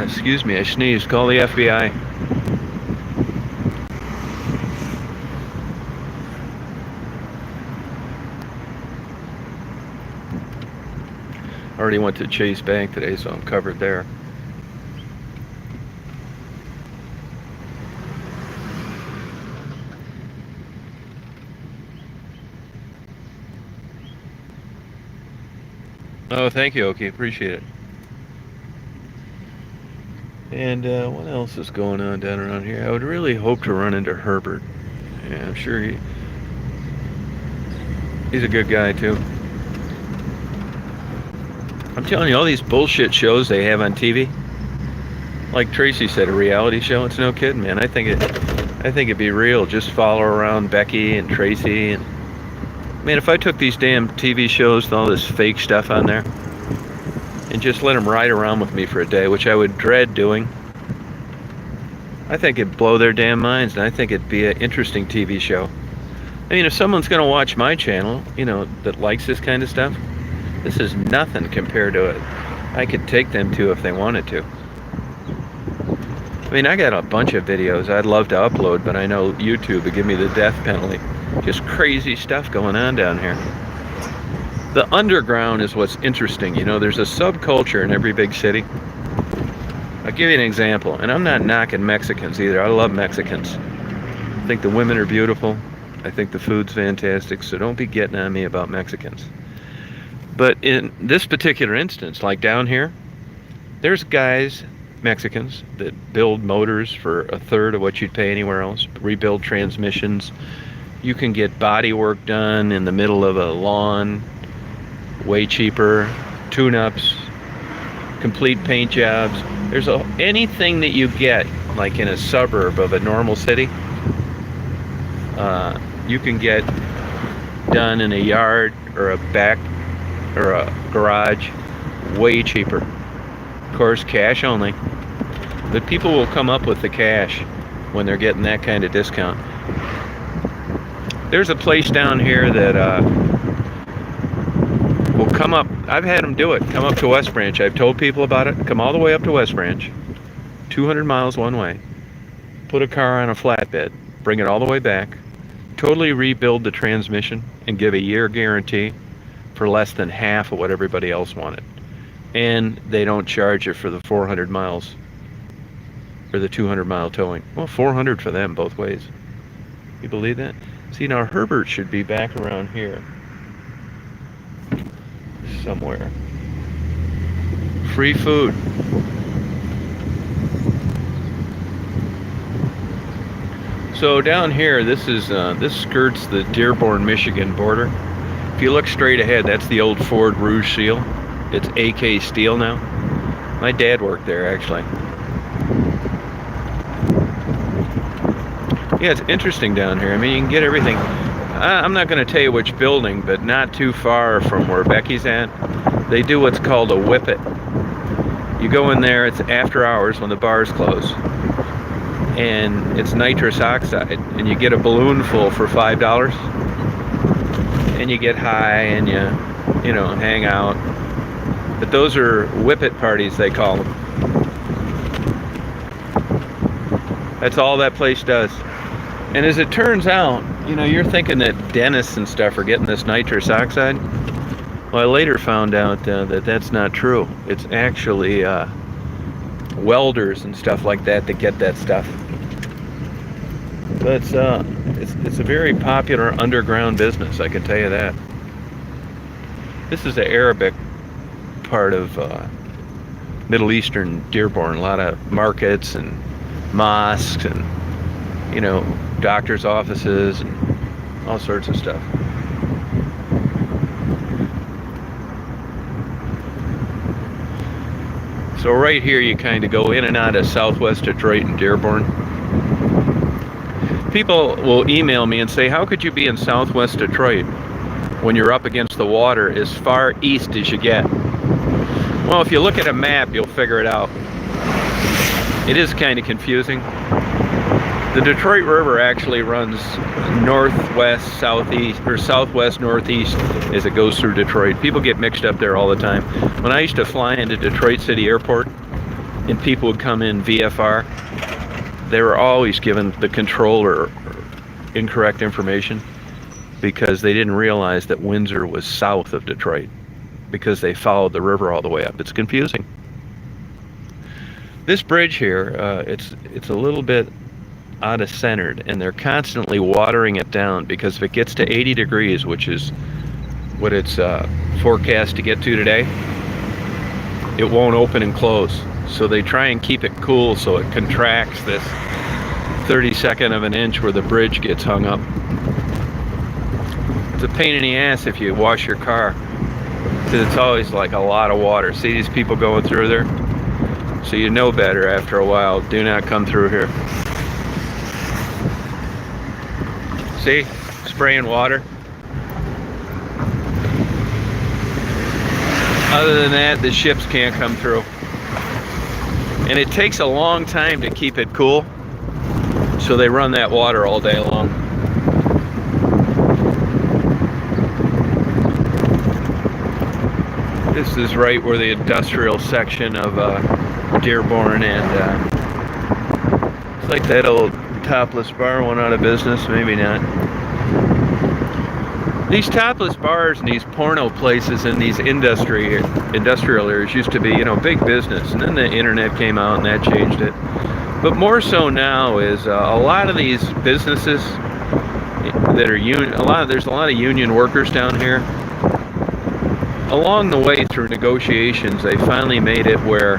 Excuse me, I sneezed. Call the FBI. Already went to Chase Bank today, so I'm covered there. Oh, thank you, Oki. Appreciate it. And what else is going on down around here? I would really hope to run into Herbert. Yeah, I'm sure he's a good guy too. I'm telling you, all these bullshit shows they have on TV, like Tracy said, a reality show. It's no kidding, man. I think it'd be real. Just follow around Becky and Tracy, and man, if I took these damn TV shows with all this fake stuff on there and just let them ride around with me for a day, which I would dread doing, I think it'd blow their damn minds, and I think it'd be an interesting TV show. I mean, if someone's gonna watch my channel, you know, that likes this kind of stuff, this is nothing compared to it I could take them to if they wanted to. I mean, I got a bunch of videos I'd love to upload, but I know YouTube would give me the death penalty. Just crazy stuff going on down here. The underground is what's interesting. You know, there's a subculture in every big city. I'll give you an example, and I'm not knocking Mexicans either. I love Mexicans. I think the women are beautiful. I think the food's fantastic, so don't be getting on me about Mexicans. But in this particular instance, like down here, there's guys, Mexicans, that build motors for a third of what you'd pay anywhere else, rebuild transmissions. You can get body work done in the middle of a lawn, way cheaper, tune-ups, complete paint jobs. There's anything that you get, like in a suburb of a normal city, you can get done in a yard or a back or a garage way cheaper. Of course, cash only, but people will come up with the cash when they're getting that kind of discount. There's a place down here that come up. I've had them do it. Come up to West Branch. I've told people about it. Come all the way up to West Branch, 200 miles one way. Put a car on a flatbed, bring it all the way back, totally rebuild the transmission, and give a year guarantee for less than half of what everybody else wanted. And they don't charge you for the 400 miles or the 200-mile towing. Well, 400 for them both ways. You believe that? See, now Herbert should be back around here somewhere. Free food. So down here, this skirts the Dearborn, Michigan border. If you look straight ahead, that's the old Ford Rouge seal. It's AK Steel now. My dad worked there, actually. Yeah, it's interesting down here. I mean, you can get everything. I'm not going to tell you which building, but not too far from where Becky's at, they do what's called a whippet. You go in there, it's after hours when the bars close, and it's nitrous oxide, and you get a balloon full for $5, and you get high, and you know, hang out. But those are whippet parties, they call them. That's all that place does. And as it turns out, you know, you're thinking that dentists and stuff are getting this nitrous oxide. Well, I later found out that that's not true. It's actually welders and stuff like that get that stuff. But it's a very popular underground business, I can tell you that. This is the Arabic part of Middle Eastern Dearborn. A lot of markets and mosques and, you know, doctors' offices and all sorts of stuff. So right here you kind of go in and out of Southwest Detroit and Dearborn. People will email me and say, how could you be in Southwest Detroit when you're up against the water as far east as you get? Well, if you look at a map, you'll figure it out. It is kind of confusing. The Detroit River actually runs northwest, southeast, or southwest, northeast as it goes through Detroit. People get mixed up there all the time. When I used to fly into Detroit City Airport and people would come in VFR, they were always given the controller incorrect information because they didn't realize that Windsor was south of Detroit because they followed the river all the way up. It's confusing. This bridge here, it's a little bit out of centered, and they're constantly watering it down because if it gets to 80 degrees, which is what it's forecast to get to today, it won't open and close. So they try and keep it cool so it contracts this 32nd of an inch where the bridge gets hung up. It's a pain in the ass if you wash your car because it's always like a lot of water. See these people going through there? So you know better after a while. Do not come through here. See? Spraying water. Other than that, the ships can't come through. And it takes a long time to keep it cool, so they run that water all day long. This is right where the industrial section of Dearborn and it's like that old Topless bar went out of business, maybe not. These topless bars and these porno places and these industrial areas used to be, you know, big business, and then the internet came out and that changed it. But more so now is a lot of these businesses that are there's a lot of union workers down here. Along the way through negotiations, they finally made it where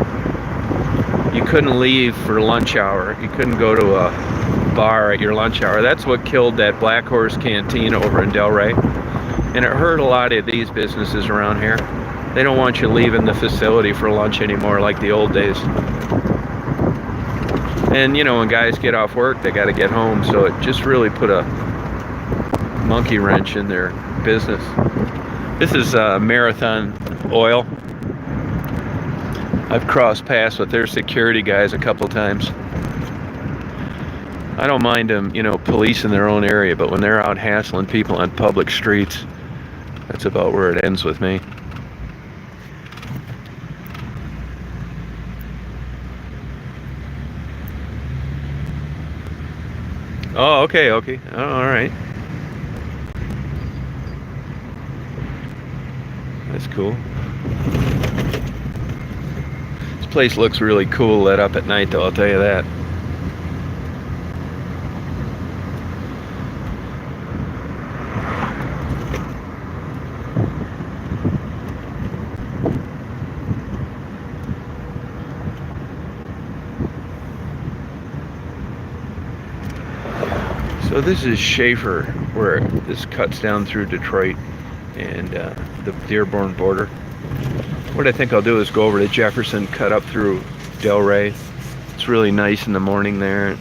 you couldn't leave for lunch hour. You couldn't go to a bar at your lunch hour. That's what killed that Black Horse Canteen over in Delray. And it hurt a lot of these businesses around here. They don't want you leaving the facility for lunch anymore like the old days. And you know, when guys get off work, they got to get home, so it just really put a monkey wrench in their business. This is Marathon Oil. I've crossed paths with their security guys a couple times. I don't mind them, you know, policing their own area, but when they're out hassling people on public streets, that's about where it ends with me. Oh, okay, okay. Oh, all right. That's cool. This place looks really cool lit up at night, though, I'll tell you that. So this is Schaefer, where this cuts down through Detroit and the Dearborn border. What I think I'll do is go over to Jefferson, cut up through Delray. It's really nice in the morning there.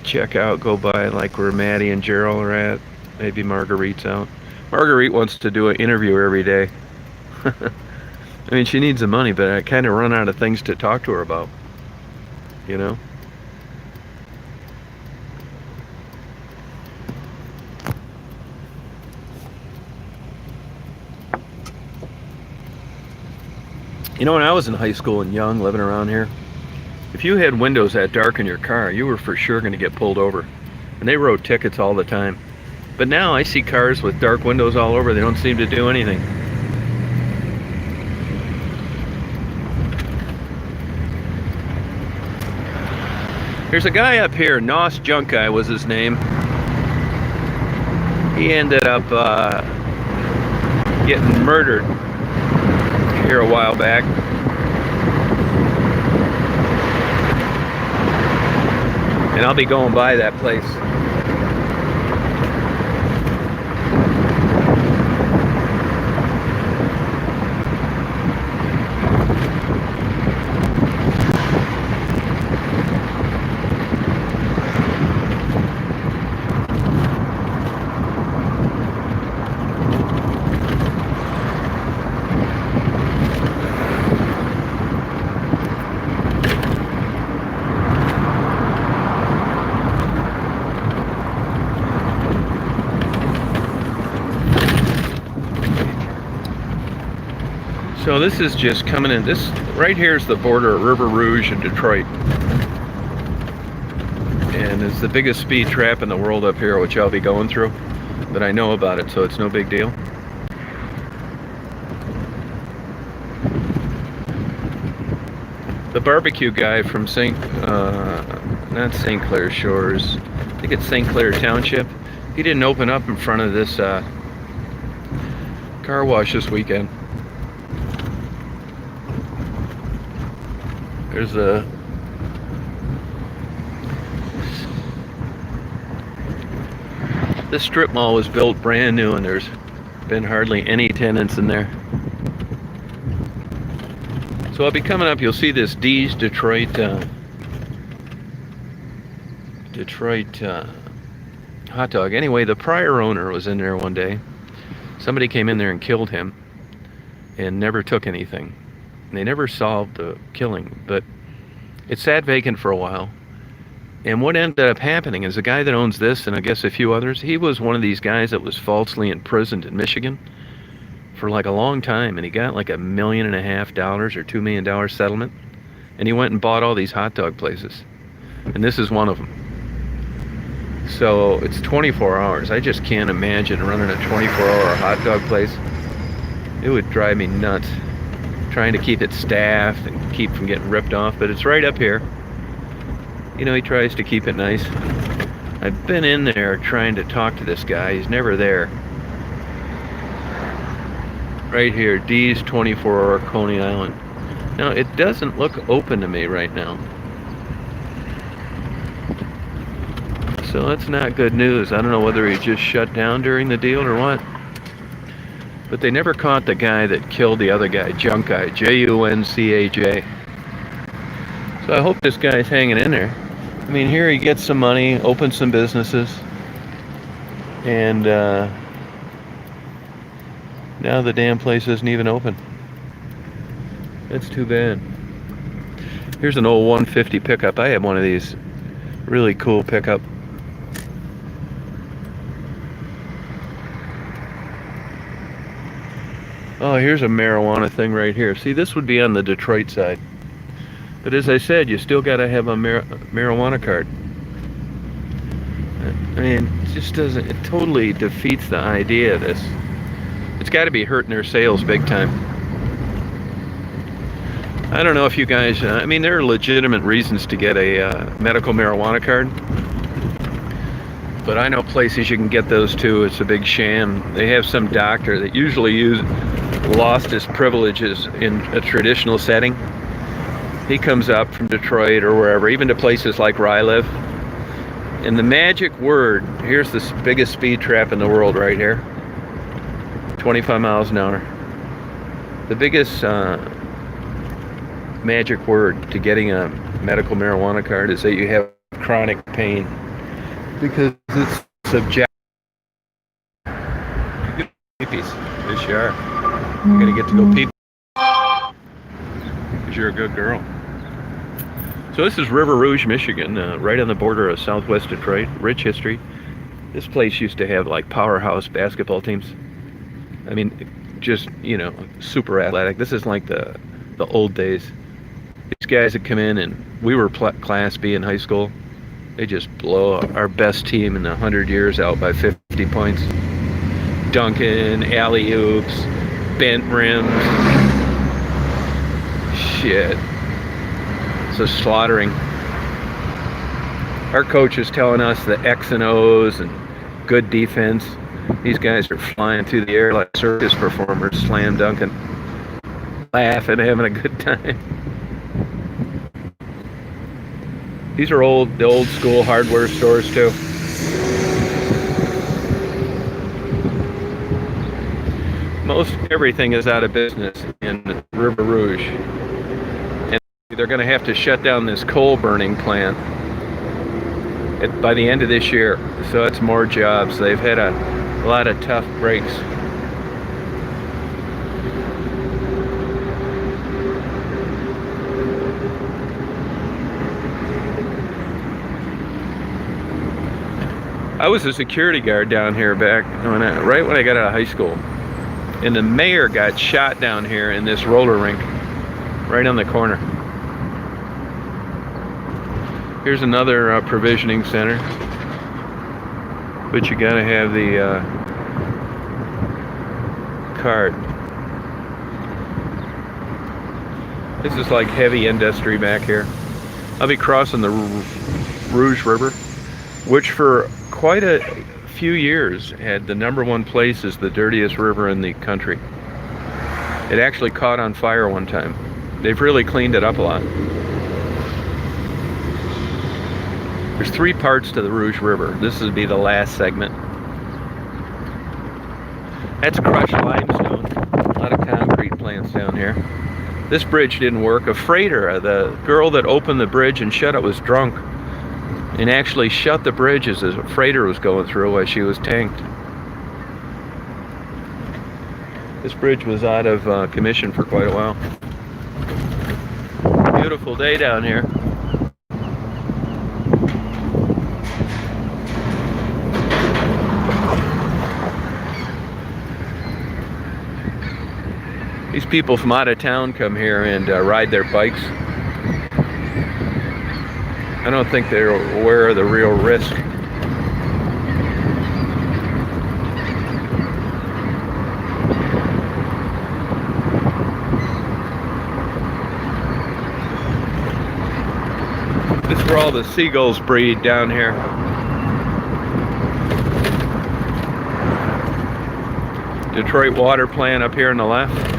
Check out, go by like where Maddie and Gerald are at. Maybe Marguerite's out. Marguerite wants to do an interview every day. I mean, she needs the money, but I kind of run out of things to talk to her about, you know? You know, when I was in high school and young, living around here, if you had windows that dark in your car, you were for sure going to get pulled over. And they wrote tickets all the time. But now I see cars with dark windows all over. They don't seem to do anything. There's a guy up here, Nos Junk Guy was his name. He ended up getting murdered here a while back. And I'll be going by that place. So this is just coming in. This right here is the border of River Rouge and Detroit. And it's the biggest speed trap in the world up here, which I'll be going through. But I know about it, so it's no big deal. The barbecue guy from not St. Clair Shores, I think it's St. Clair Township. He didn't open up in front of this car wash this weekend. There's this strip mall was built brand new and there's been hardly any tenants in there. So I'll be coming up, you'll see this D's Detroit hot dog. Anyway, the prior owner was in there one day. Somebody came in there and killed him and never took anything. They never solved the killing, but it sat vacant for a while. And what ended up happening is the guy that owns this, and I guess a few others, he was one of these guys that was falsely imprisoned in Michigan for like a long time, and he got like $1.5 million or $2 million settlement, and he went and bought all these hot dog places, and this is one of them. So it's 24 hours. I just can't imagine running a 24-hour hot dog place. It would drive me nuts. Trying to keep it staffed and keep from getting ripped off, but it's right up here. You know, he tries to keep it nice. I've been in there trying to talk to this guy. He's never there. Right here, D's 24-hour Coney Island. Now, it doesn't look open to me right now. So that's not good news. I don't know whether he just shut down during the deal or what. But they never caught the guy that killed the other guy, Junk Guy, J-U-N-C-A-J. So I hope this guy's hanging in there. I mean, here he gets some money, opens some businesses, and now the damn place isn't even open. That's too bad. Here's an old 150 pickup. I have one of these. Really cool pickup. Oh, here's a marijuana thing right here. See, this would be on the Detroit side. But as I said, you still got to have a marijuana card. I mean, it just doesn't, it totally defeats the idea of this. It's got to be hurting their sales big time. I don't know if you guys, I mean, there are legitimate reasons to get a medical marijuana card. But I know places you can get those too. It's a big sham. They have some doctor that usually lost his privileges in a traditional setting. He comes up from Detroit or wherever, even to places like where I live. And the magic word, here's the biggest speed trap in the world right here. 25 miles an hour. The biggest magic word to getting a medical marijuana card is that you have chronic pain. Because it's subjective. Peepees. Yes, you are. You're gonna get to go peep. Because you're a good girl. So this is River Rouge, Michigan, right on the border of southwest Detroit. Rich history. This place used to have like powerhouse basketball teams. I mean, just, you know, super athletic. This is like the old days. These guys would come in, and we were Class B in high school. They just blow our best team in 100 years out by 50 points. Dunking, alley-oops, bent rims. Shit. It's a slaughtering. Our coach is telling us the X and O's and good defense. These guys are flying through the air like circus performers, slam dunking, laughing, having a good time. These are the old school hardware stores too. Most everything is out of business in River Rouge. And they're going to have to shut down this coal burning plant by the end of this year. So that's more jobs. They've had a lot of tough breaks. I was a security guard down here back right when I got out of high school. And the mayor got shot down here in this roller rink, right on the corner. Here's another provisioning center. But you gotta have the card. This is like heavy industry back here. I'll be crossing the Rouge River, which for quite a few years had the #1 place as the dirtiest river in the country. It actually caught on fire one time. They've really cleaned it up a lot. There's 3 parts to the Rouge River. This would be the last segment. That's crushed limestone. A lot of concrete plants down here. This bridge didn't work. A freighter, the girl that opened the bridge and shut it was drunk, and actually shut the bridge as a freighter was going through while she was tanked. This bridge was out of commission for quite a while. Beautiful day down here. These people from out of town come here and ride their bikes. I don't think they're aware of the real risk. This is where all the seagulls breed down here. Detroit water plant up here on the left.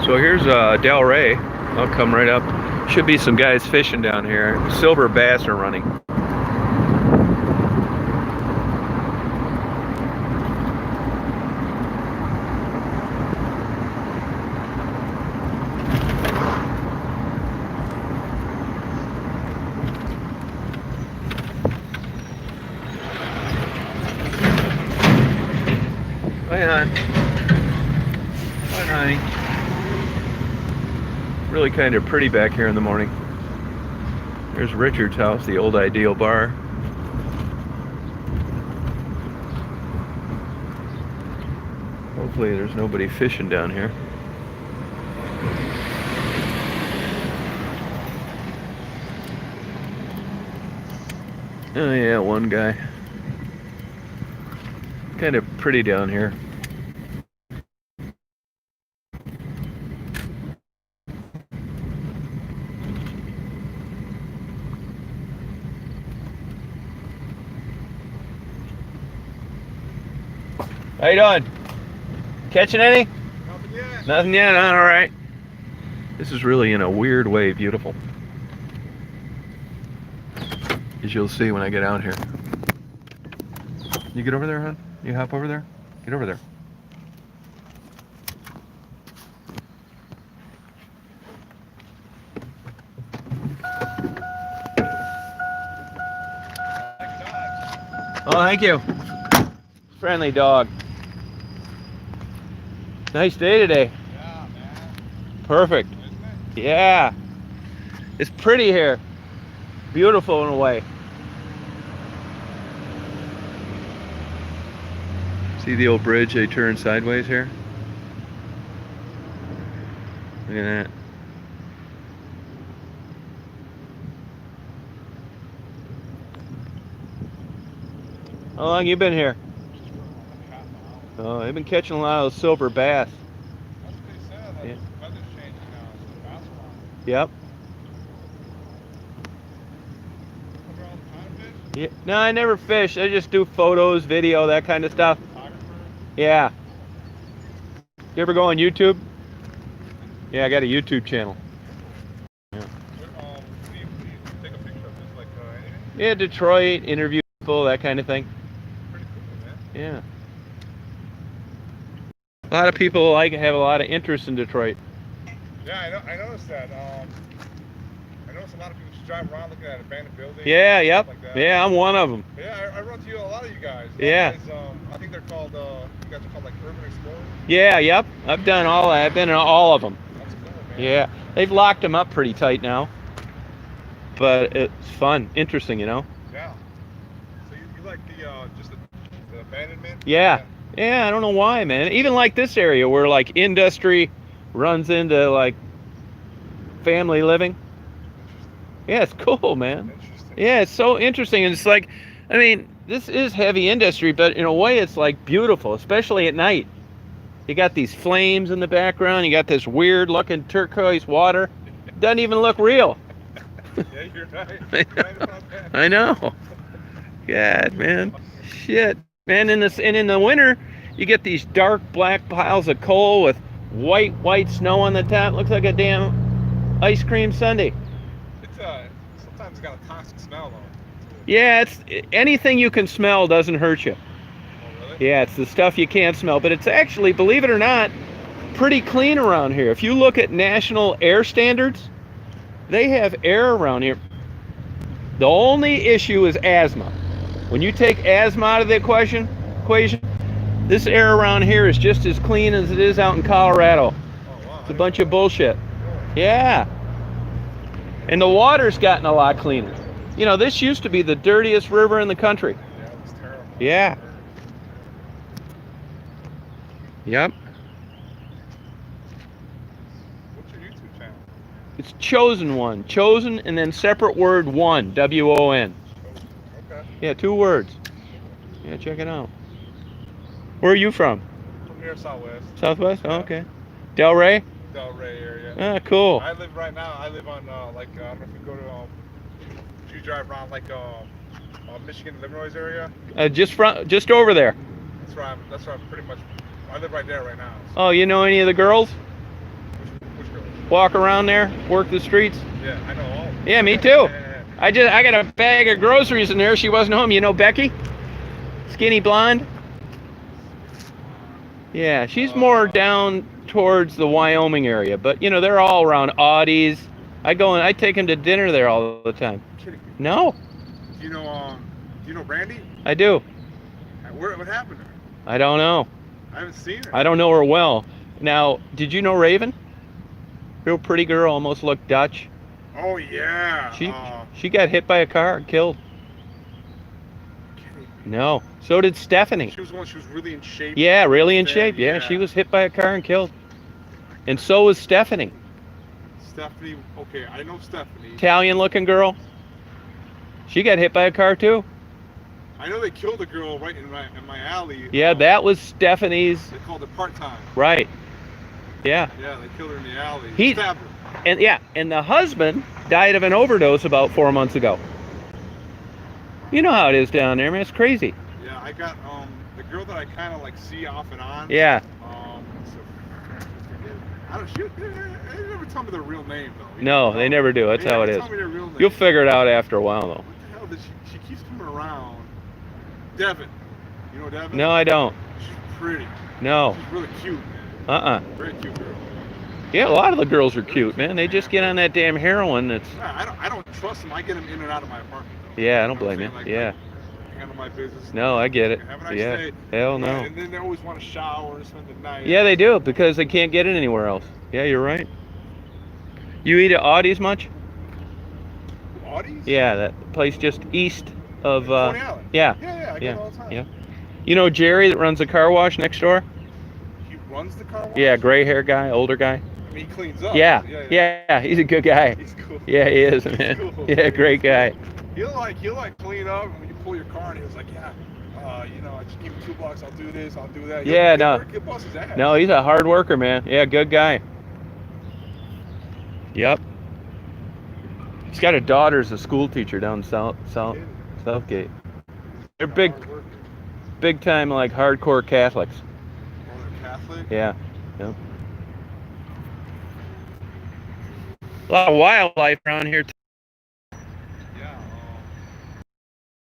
So here's Delray. I'll come right up. Should be some guys fishing down here. Silver bass are running. on. What, honey? Really kind of pretty back here in the morning. There's Richard's house, the old Ideal Bar. Hopefully there's nobody fishing down here. Oh yeah, one guy. Kind of pretty down here. How you doing? Catching any? Nothing yet. Nothing yet, all right. This is really, in a weird way, beautiful. As you'll see when I get out here. You get over there, hon? You hop over there? Get over there. Oh, thank you. Friendly dog. Nice day today. Yeah, man. Perfect. Isn't it? Yeah. It's pretty here. Beautiful in a way. See the old bridge they turn sideways here? Look at that. How long you been here? Oh, I've been catching a lot of silver bass. That's what they said. That Yeah. the weather's changing now. It's basketball. Yep. Come here all the time, fish? Yeah. No, I never fish. I just do photos, video, that kind of stuff. Photographer? Yeah. You ever go on YouTube? Yeah, I got a YouTube channel. What do you take a picture of? Just like anything? Yeah, Detroit, interview people, that kind of thing. Pretty cool, man. Yeah. A lot of people have a lot of interest in Detroit. Yeah, I noticed that. I noticed a lot of people just drive around looking at abandoned buildings. Yeah, and yep. stuff like that. Yeah, I'm one of them. Yeah, I run to you, a lot of you guys. Yeah. I think they're called, you guys are called like urban explorers. Yeah, yep. I've done all that. I've been in all of them. That's cool, man. Yeah. They've locked them up pretty tight now. But it's fun, interesting, you know? Yeah. So you like just the abandonment? Yeah. Yeah, I don't know why, man. Even like this area where like industry runs into like family living. Yeah, it's cool, man. Interesting. Yeah, it's so interesting. And it's like, I mean, this is heavy industry, but in a way it's like beautiful, especially at night. You got these flames in the background. You got this weird looking turquoise water. Doesn't even look real. Yeah, you're right. You're right about that. I know. God, man. Shit. Man, in the winter, you get these dark black piles of coal with white snow on the top. Looks like a damn ice cream sundae. It's sometimes it's got a toxic smell though. Yeah, it's anything you can smell doesn't hurt you. Oh, really? Yeah, it's the stuff you can't smell, but it's actually, believe it or not, pretty clean around here. If you look at national air standards, they have air around here. The only issue is asthma. When you take asthma out of the equation, this air around here is just as clean as it is out in Colorado. Oh, wow. It's a bunch of bullshit. Really? Yeah. And the water's gotten a lot cleaner. You know, this used to be the dirtiest river in the country. Yeah, it was terrible. Yeah. Yep. What's your YouTube channel? It's Chosen One. Chosen and then separate word one. W-O-N. Okay. Yeah, 2 words. Yeah, check it out. Where are you from? From here, Southwest. Southwest? Oh, okay. Delray? Delray area. Ah, cool. I live right now. I live on I don't know if you go to if you drive around like Michigan, Illinois area. Just over there. That's where I'm pretty much. I live right there right now. So. Oh, you know any of the girls? Which girl? Walk around there, work the streets? Yeah, I know all. Yeah, me too. I got a bag of groceries in there. She wasn't home. You know Becky? Skinny blonde? Yeah, she's more down towards the Wyoming area, but you know, they're all around Audis. I take them to dinner there all the time. Kidding me. No, Do you know Brandy? I do. What happened to her? I don't know. I haven't seen her. I don't know her well. Now, did you know Raven? Real pretty girl, almost looked Dutch. Oh yeah. She got hit by a car and killed. No. So did Stephanie. She was the one. She was really in shape. Yeah, really in shape. Yeah, she was hit by a car and killed. And so was Stephanie. Stephanie. Okay, I know Stephanie. Italian-looking girl. She got hit by a car too. I know they killed a girl right in my alley. Yeah, that was Stephanie's. They called it part-time. Right. Yeah. Yeah, they killed her in the alley. He- Stabbed her. And the husband died of an overdose about 4 months ago. You know how it is down there, man. It's crazy. Yeah, I got the girl that I kind of like see off and on. Yeah. I don't shoot. They never tell me their real name though. No, they never do. That's how it is. Tell me their real name. You'll figure it out after a while, though. What the hell did she keeps coming around? Devin. You know Devin? No, I don't. She's pretty. No. She's really cute, man. Very cute girl. Yeah, a lot of the girls are cute, man. They just get on that damn heroin. That's. I don't trust them. I get them in and out of my apartment though. Yeah, I don't blame you. Like, Yeah. I handle my business. No, I get it. Have a nice Yeah. day. Hell no. And then they always want to shower and spend the night. Yeah, they do because they can't get it anywhere else. Yeah, you're right. You eat at Audie's much? Audie's? Yeah, that place just east of. Coney Island. Yeah. Yeah, I get it all the time. Yeah. You know Jerry that runs the car wash next door? He runs the car wash? Yeah, gray hair guy, older guy. I mean, he cleans up. Yeah, he's a good guy. He's cool. Yeah, he is, man. Cool. Yeah, great guy. He'll like clean up, and when you pull your car, and he was like, yeah, I just give him $2, I'll do this, I'll do that. Yeah, no. He'll bust his ass. No, he's a hard worker, man. Yeah, good guy. Yep. He's got a daughter as a school teacher down Southgate. They're big time like hardcore Catholics. Oh, they're Catholic? Yeah. Yep. A lot of wildlife around here. Yeah.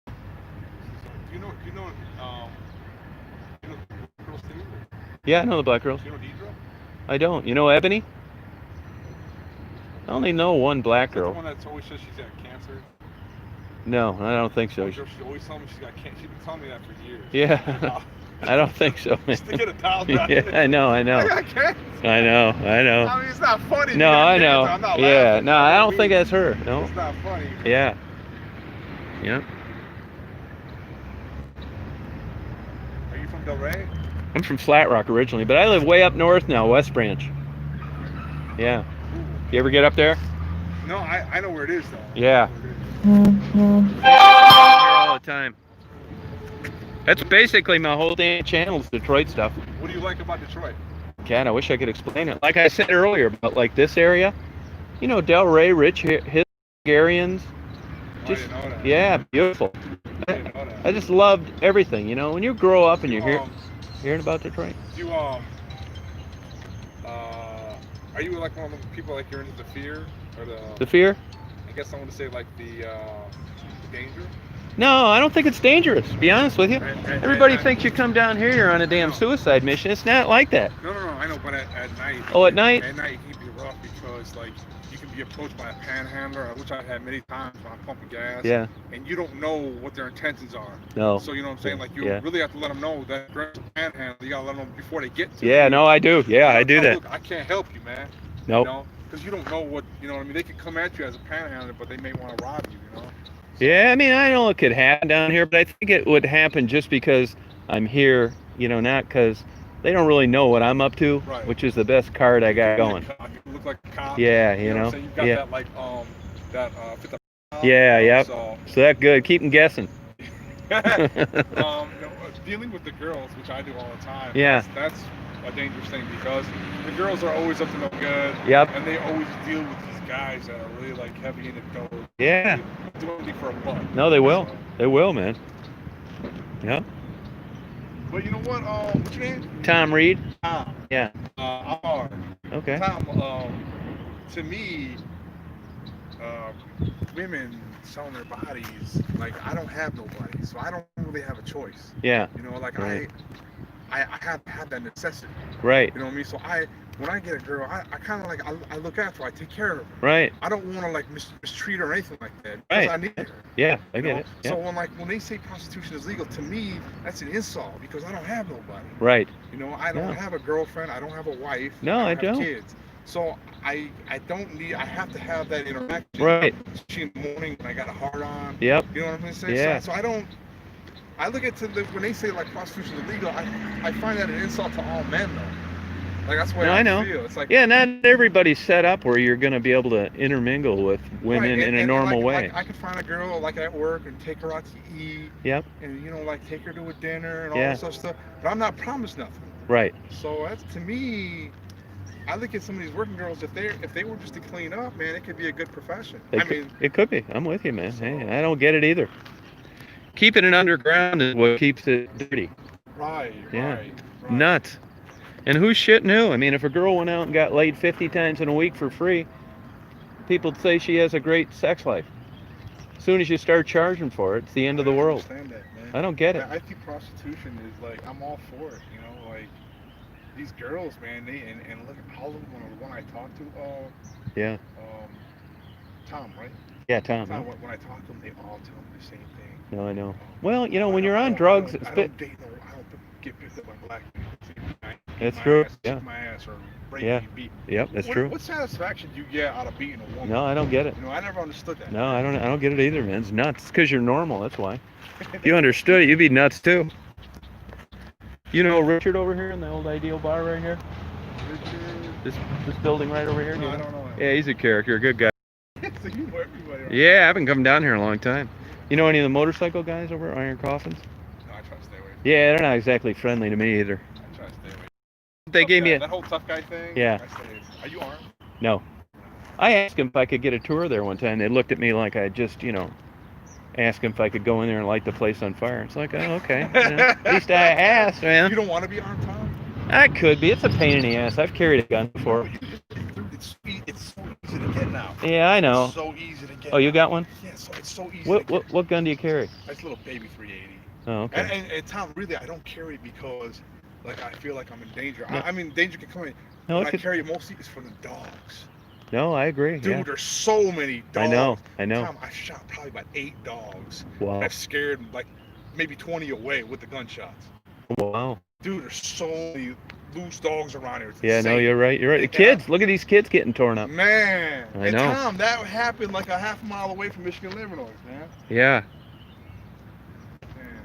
Do you know Girls Theater? Yeah, I know the black girls. Do you know Deidre? I don't. You know Ebony? I only know one black Is that girl. the one that always says she's got cancer? No, I don't think so. She always tells me she's got cancer. She's been telling me that for years. Yeah. I don't think so, man. Just to get a towel Yeah, I know. I got cancer. I know. I mean, it's not funny. No, I know. I'm not Yeah, laughing. no, I don't think that's her. No. It's not funny. Yeah. Yep. Are you from Delray? I'm from Flat Rock originally, but I live way up north now, West Branch. Yeah. You ever get up there? No, I know where it is though. Yeah. Here all the time. That's basically my whole damn channel's Detroit stuff. What do you like about Detroit? God, I wish I could explain it. Like I said earlier about like this area, you know, Delray, rich, Hungarians. Just, I didn't know that. yeah, beautiful. I didn't know that. I just loved everything, you know. When you grow up and you hearing about Detroit. Do you are you like one of the people like you're into the fear or The fear? I guess I want to say like the danger. No, I don't think it's dangerous, to be honest with you. Everybody and- thinks you come down here, you're on a damn suicide mission. It's not like that. No, I know, but at night. Oh, at night? At night it can be rough because like you can be approached by a panhandler, which I've had many times when I'm pumping gas. Yeah. And you don't know what their intentions are. No. So you know what I'm saying? Like you Yeah. really have to let them know that they're a panhandler. You gotta let them know before they get to Yeah, you. no, I do. Yeah, I do Oh, that. Look, I can't help you, man. Nope. You know, because you don't know what you know what I mean. They could come at you as a panhandler, but they may want to rob you. You know. Yeah, I mean, I know it could happen down here, but I think it would happen just because I'm here, you know, not because they don't really know what I'm up to, Right. which is the best card I got going. You look like a cop. Yeah, You you know. know. What I'm saying? You've got Yeah. that like that fifth. Yeah, yep. So So that good. Keep them guessing. dealing with the girls, which I do all the time. Yeah. That's a dangerous thing because the girls are always up to no good. Yep. And they always deal with these guys that are really like heavy in the dough. Yeah. They do anything for a buck. No, they will. So, They will, man. Yeah. but you know what? What's your name? Tom Reed. Tom. Yeah. I'm hard. Okay. Tom, to me, women selling their bodies, like I don't have nobody, so I don't really have a choice. Yeah. You know, like Right. I have that necessity. Right. You know what I mean? So when I get a girl, I kind of like I look after her, I take care of her. Right. I don't want to like mistreat her or anything like that because Right. I need her. Yeah, I You get know? it. Yeah. So when they say prostitution is legal, to me that's an insult because I don't have nobody. Right. You know, I don't have a girlfriend, I don't have a wife, No, I I don't don't. have kids. So I don't need. I have to have that interaction. Right. Especially in the morning when I got a hard on. Yep. You know what I'm saying? Yeah. So I don't. I look at when they say like prostitution is illegal, I find that an insult to all men though. Like that's the way No, I know. feel. It's like Yeah, not everybody's set up where you're going to be able to intermingle with women right, in a normal like, way. Like I could find a girl like at work and take her out to eat. Yep. And you know like take her to a dinner and all Yeah. this other stuff. But I'm not promised nothing. Right. So that's to me. I look at some of these working girls. If they were just to clean up, man, it could be a good profession. It could be. I'm with you, man. Hey, I don't get it either. Keeping it underground is what keeps it dirty. Right. Yeah. Right. Nuts. And who shit knew? I mean, if a girl went out and got laid 50 times in a week for free, people'd say she has a great sex life. As soon as you start charging for it, it's the end of the world. I understand that, man. I don't get it. I think prostitution is like I'm all for it. You know, like these girls, man. They and look at all of them. When I talk to, Yeah. Tom, right? Yeah, Tom. Tom, when I talk to them, they all tell me the same thing. No, I know. Well, you know, when you're on drugs, I don't get picked up by black men. That's true. Ass, Yeah. my ass or rape Yeah. me, beat. Yep, that's true. What satisfaction do you get out of beating a woman? No, I don't get it. You know, I never understood that. No, I don't get it either, man. It's nuts. It's because you're normal. That's why. If you understood it, you'd be nuts too. You know Richard over here in the old Ideal Bar right here? This building right over here? No, I don't know him. Yeah, he's a character, a good guy. So you know everybody, right? Yeah, I haven't come down here in a long time. You know any of the motorcycle guys over at Iron Coffins? No, I try to stay away. Yeah, they're not exactly friendly to me either. I try to stay away. They gave me that whole tough guy thing. Yeah. Are you armed? No. I asked them if I could get a tour there one time. They looked at me like I just, asked them if I could go in there and light the place on fire. It's like, oh, okay. At least I asked, man. You don't want to be armed, Tom? I could be. It's a pain in the ass. I've carried a gun before. It's so easy to get now. Yeah, I know. It's so easy to get. Oh, you got one? Yeah, so it's so easy. What gun do you carry? It's a little baby 380. Oh, okay. And Tom, really, I don't carry it because, like, I feel like I'm in danger. No. I mean, danger can come in. No, What I carry it mostly is for the dogs. No, I agree. Dude, Yeah. there's so many dogs. I know. Tom, I shot probably about 8 dogs. Wow. I've scared like maybe 20 away with the gunshots. Wow. Dude, there's so many loose dogs around here. It's Yeah, no, insane. you're right. You're right. The kids, look at these kids getting torn up. Man. I and know. Tom, that happened like a half mile away from Michigan Livernois, man. Yeah. Man.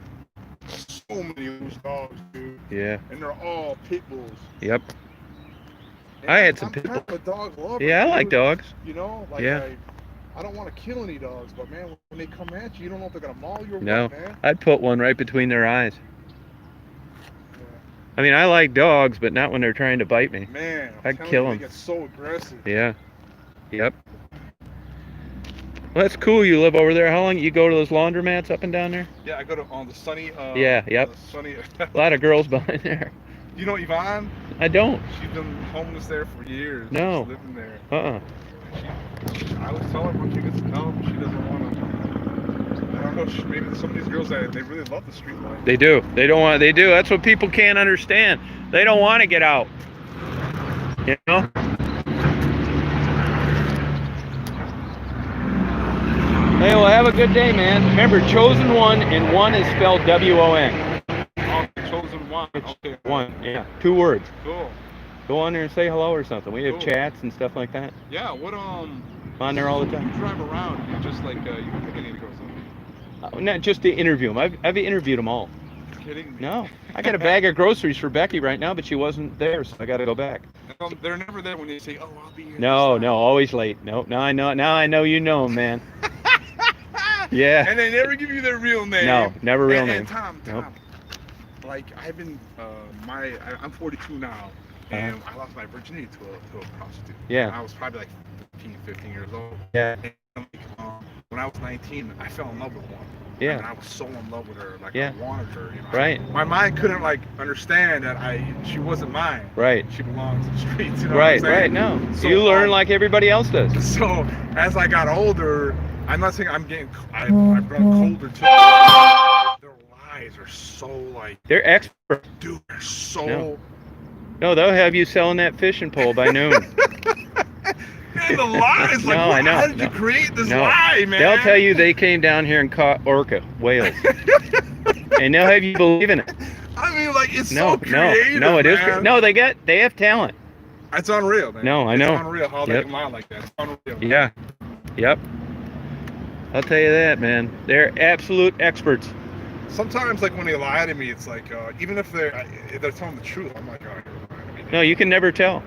So many loose dogs, dude. Yeah. And they're all pit bulls. Yep. And I had some I'm pit kind of a dog lover, Yeah, I like dude. dogs. You know, like Yeah. I don't want to kill any dogs, but man, when they come at you, you don't know if they're gonna maul you or No. what, man. I'd put one right between their eyes. Yeah. I mean, I like dogs, but not when they're trying to bite me. Man, I'd telling kill you, 'em. They get so aggressive. Yeah. Yep. Well, that's cool. You live over there. How long you go to those laundromats up and down there? Yeah, I go to on the sunny. Yeah, yep. The sunny. A lot of girls behind there. You know Yvonne? I don't. She's been homeless there for years. No. She's living there. Uh-uh. I always tell her when she gets to come, she doesn't want to. I don't know. Maybe some of these girls, they really love the street life. They do. They don't want. They do. That's what people can't understand. They don't want to get out. You know. Hey, well, have a good day, man. Remember, chosen one, and one is spelled W-O-N. Oh, chosen one. Okay. One. Yeah. 2 words. Cool. Go on there and say hello or something. We have Cool. chats and stuff like that. Yeah. What I'm on there all the You time. drive around. You just like you don't pick any of the girls up. Not just to interview them. I've interviewed them all. You're kidding me. No, I got a bag of groceries for Becky right now, but she wasn't there, so I got to go back. They're never there when they say, "Oh, I'll be here." No, always late. No, I know. Now I know you know 'em, man. Yeah. And they never give you their real name. No, never real name. And Tom, Nope. like I've been, I'm 42 now, and I lost my virginity to a prostitute. Yeah. I was probably like 15 years old. Yeah. And, when I was 19, I fell in love with one. Yeah. And I was so in love with her, like Yeah. I wanted her. You know? Right. My mind couldn't like understand that she wasn't mine. Right. She belongs to the streets. You know Right. what I'm saying? No. So, You learn like everybody else does. So as I got older, I'm not saying I've grown colder too. They're guys are so like, They're experts. dude, they're so. No, they'll have you selling that fishing pole by noon. And the lies, like, No, I know. how did you create this lie, man? They'll tell you they came down here and caught orca, whales. And they'll have you believe in it. I mean, like, it's so creative, No, it is. man. No, they have talent. It's unreal, man. No, I know. It's unreal how they can lie like that. It's unreal. Yeah. Yep. I'll tell you that, man. They're absolute experts. Sometimes, like, when they lie to me, it's like, even if they're telling the truth, I'm like, oh, you're lying to me. No, you can never tell.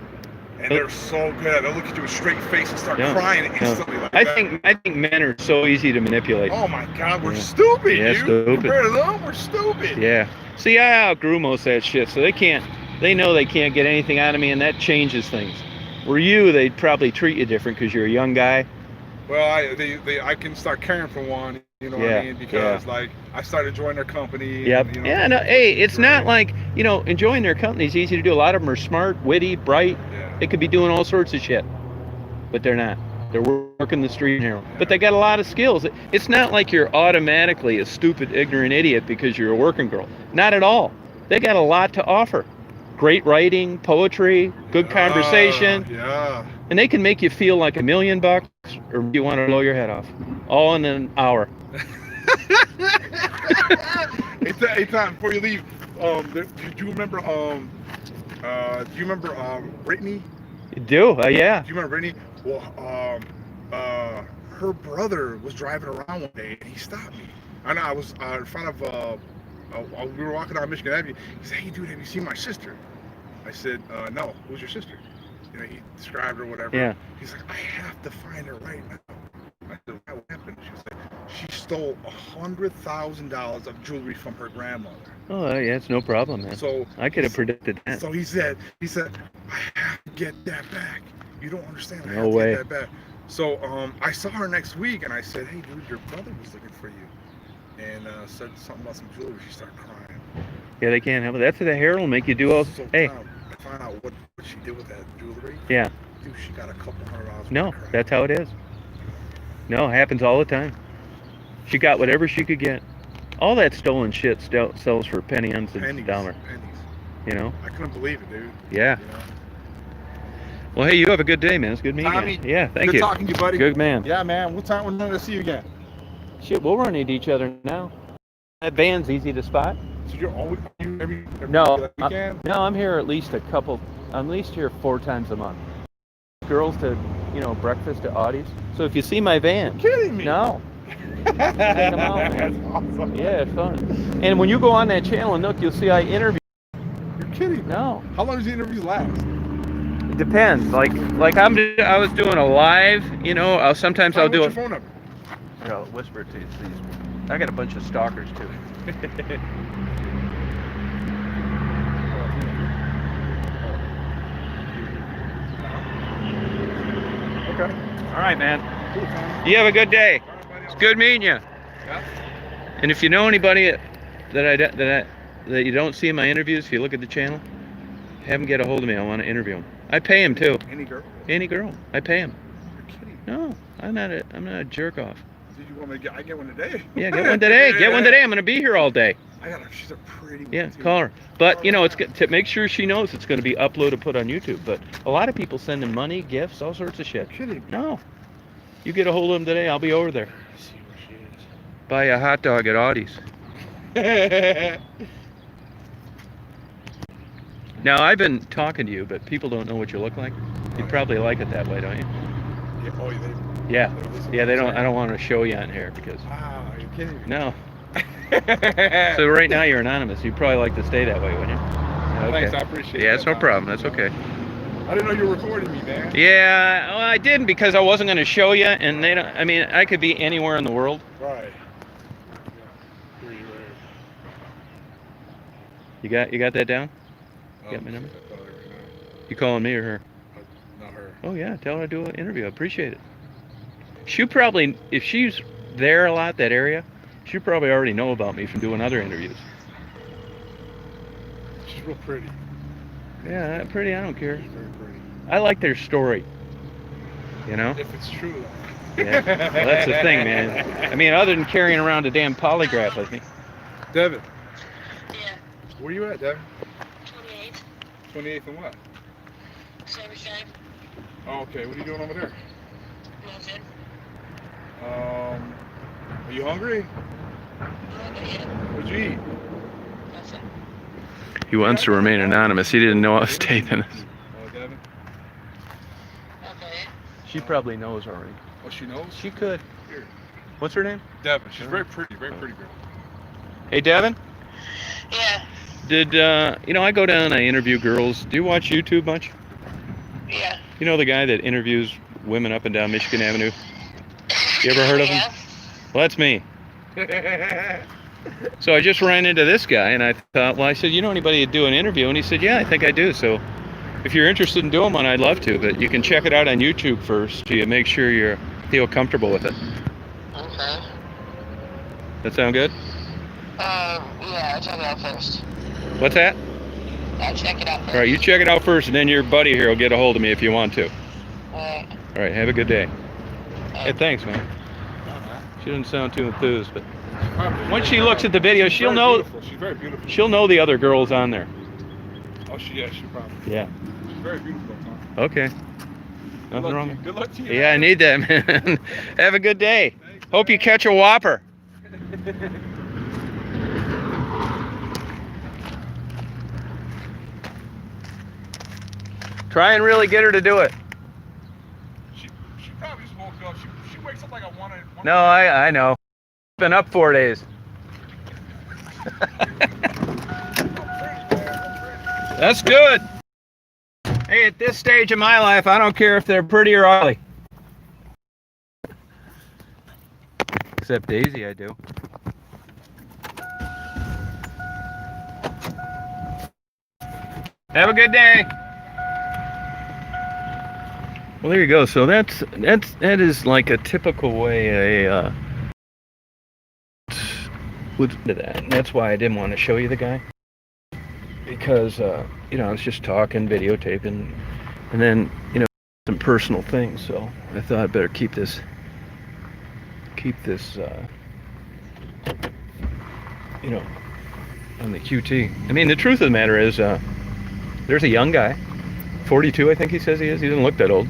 And they're so good at it. They'll look at you with a straight face and start crying instantly. Like I that. think men are so easy to manipulate. Oh my God, we're stupid, Yeah, dude. stupid. Compared to them, we're stupid. Yeah. See, I outgrew most of that shit, so they know they can't get anything out of me, and that changes things. Were you, they'd probably treat you different because you're a young guy. Well, I can start caring for one, you know what I mean? Because like I started joining their company. Yep. And, you know, Yeah. No. Hey, it's not like enjoying their company is easy to do. A lot of them are smart, witty, bright. Yeah. They could be doing all sorts of shit, but they're not. They're working the street here. But they got a lot of skills. It's not like you're automatically a stupid, ignorant idiot because you're a working girl. Not at all. They got a lot to offer. Great writing, poetry, good conversation. Yeah. And they can make you feel like $1 million or you want to blow your head off. All in an hour. Hey, Tom, before you leave, do you remember Brittany? You do? Yeah. Do you remember Brittany? Well, her brother was driving around one day and he stopped me. I know I was in front of we were walking down Michigan Avenue. He said, "Hey, dude, have you seen my sister?" I said, "No. Who's your sister?" You know, he described her, whatever. Yeah. He's like, "I have to find her right now." I said, "What happened?" She was like, "She stole $100,000 of jewelry from her grandmother." Oh, yeah, it's no problem, man. So I could have predicted that. So he said, "I have to get that back. You don't understand. I No have way. to get that back." So I saw her next week and I said, "Hey, dude, your brother was looking for you," and said something about some jewelry. She started crying. Yeah, they can't help it. That's what the Herald will make you do all. So Hey. I found out what she did with that jewelry. Yeah. Dude, she got a couple $100. No, that's how it is. No, it happens all the time. She got whatever she could get. All that stolen shit sells for penny on the dollar. Pennies. You know? I couldn't believe it, dude. Yeah. You know? Well, hey, you have a good day, man. It's good meeting Tommy, you. Yeah, thank good you. talking to you, buddy. Good man. Yeah, man. What time we're gonna see you again? Shit, we'll run into each other now. That van's easy to spot. So you're always every No, weekend? no, I'm here at least I'm at least here 4 times a month. Girls to, breakfast at Audie's. So if you see my van, Kidding me? no. Take 'em out. That's awesome. Yeah, it's fun. And when you go on that channel and look, you'll see I interview. You're kidding. No. How long does the interview last? It depends. Like I was doing a live, sometimes I'll do What's it. your phone number? I'll whisper it to you, please. I got a bunch of stalkers too. Okay. All right, man. Cool, Tommy. You have a good day. All right, buddy. It's good meeting you. Yeah. And if you know anybody that you don't see in my interviews, if you look at the channel, have them get a hold of me. I want to interview them. I pay them too. Any girl? Any girl, I pay them. You're kidding. No, I'm not a jerk off. Did you want me to I get one today? Yeah, get one today. Get one today. I'm gonna be here all day. She's a pretty one, Yeah, too. call her. But it's to make sure she knows it's going to be uploaded, put on YouTube. But a lot of people send them money, gifts, all sorts of shit. You're kidding. No, you get a hold of them today. I'll be over there. Let's see where she is. Buy a hot dog at Audie's. Now I've been talking to you, but people don't know what you look like. You'd probably like it that way, don't you? Yeah, oh, Yeah. Yeah, they don't. I don't want to show you on here because. Wow, are you kidding me? No. So right now you're anonymous. You'd probably like to stay that way, wouldn't you? Thanks, I appreciate it. Yeah, it's no problem. That's okay. I didn't know you were recording me, man. Yeah, well, I didn't because I wasn't going to show you, and they don't. I mean, I could be anywhere in the world. Right. You got that down? You got my number? You calling me or her? Not her. Oh yeah, tell her to do an interview. I appreciate it. She probably, if she's there a lot, that area, she probably already know about me from doing other interviews. She's real pretty. Yeah, pretty. I don't care. She's very pretty. I like their story. You know? If it's true, though. Yeah. Well, that's the thing, man. I mean, other than carrying around a damn polygraph with me. Devin, Where you at, Devin? 28th. 28th and what? Riverside. Oh, okay. What are you doing over there? Nothing. Are you hungry? What'd you eat? Nothing. He wants to remain anonymous. He didn't know I was taping this. Oh, Devin? Okay. She probably knows already. Oh, she knows? She could. Here. What's her name? Devin. She's very pretty girl. Hey, Devin? Yeah. Did, you know, I go down, I interview girls. Do you watch YouTube much? Yeah. You know the guy that interviews women up and down Michigan Avenue? You ever heard of him? Well, that's me. So I just ran into this guy, and I thought, well, I said, you know anybody to do an interview? And he said, yeah, I think I do. So if you're interested in doing one, I'd love to. But you can check it out on YouTube first so you make sure you feel comfortable with it. Okay. That sound good? Yeah, I'll check it out first. What's that? I'll check it out first. All right, you check it out first, and then your buddy here will get a hold of me if you want to. Alright. All right, have a good day. Hey, thanks, man. She doesn't sound too enthused, but once she looks at the video, she'll know. She's very beautiful. She'll know the other girls on there. Oh, she probably. Yeah. She's very beautiful, huh? Okay. Nothing wrong. Good luck to you. Yeah, I need that, man. Have a good day. Hope you catch a whopper. Try and really get her to do it. She probably just woke up. She wakes up like a one. No, I know. Been up 4 days. That's good. Hey, at this stage of my life, I don't care if they're pretty or ugly. Except Daisy, I do. Have a good day. Well, there you go. So that is like a typical way a would do that. And that's why I didn't want to show you the guy, because you know, I was just talking, videotaping, and then, you know, some personal things. So I thought I'd better keep this you know, on the QT. I mean, the truth of the matter is, there's a young guy, 42, I think he says he is. He doesn't look that old.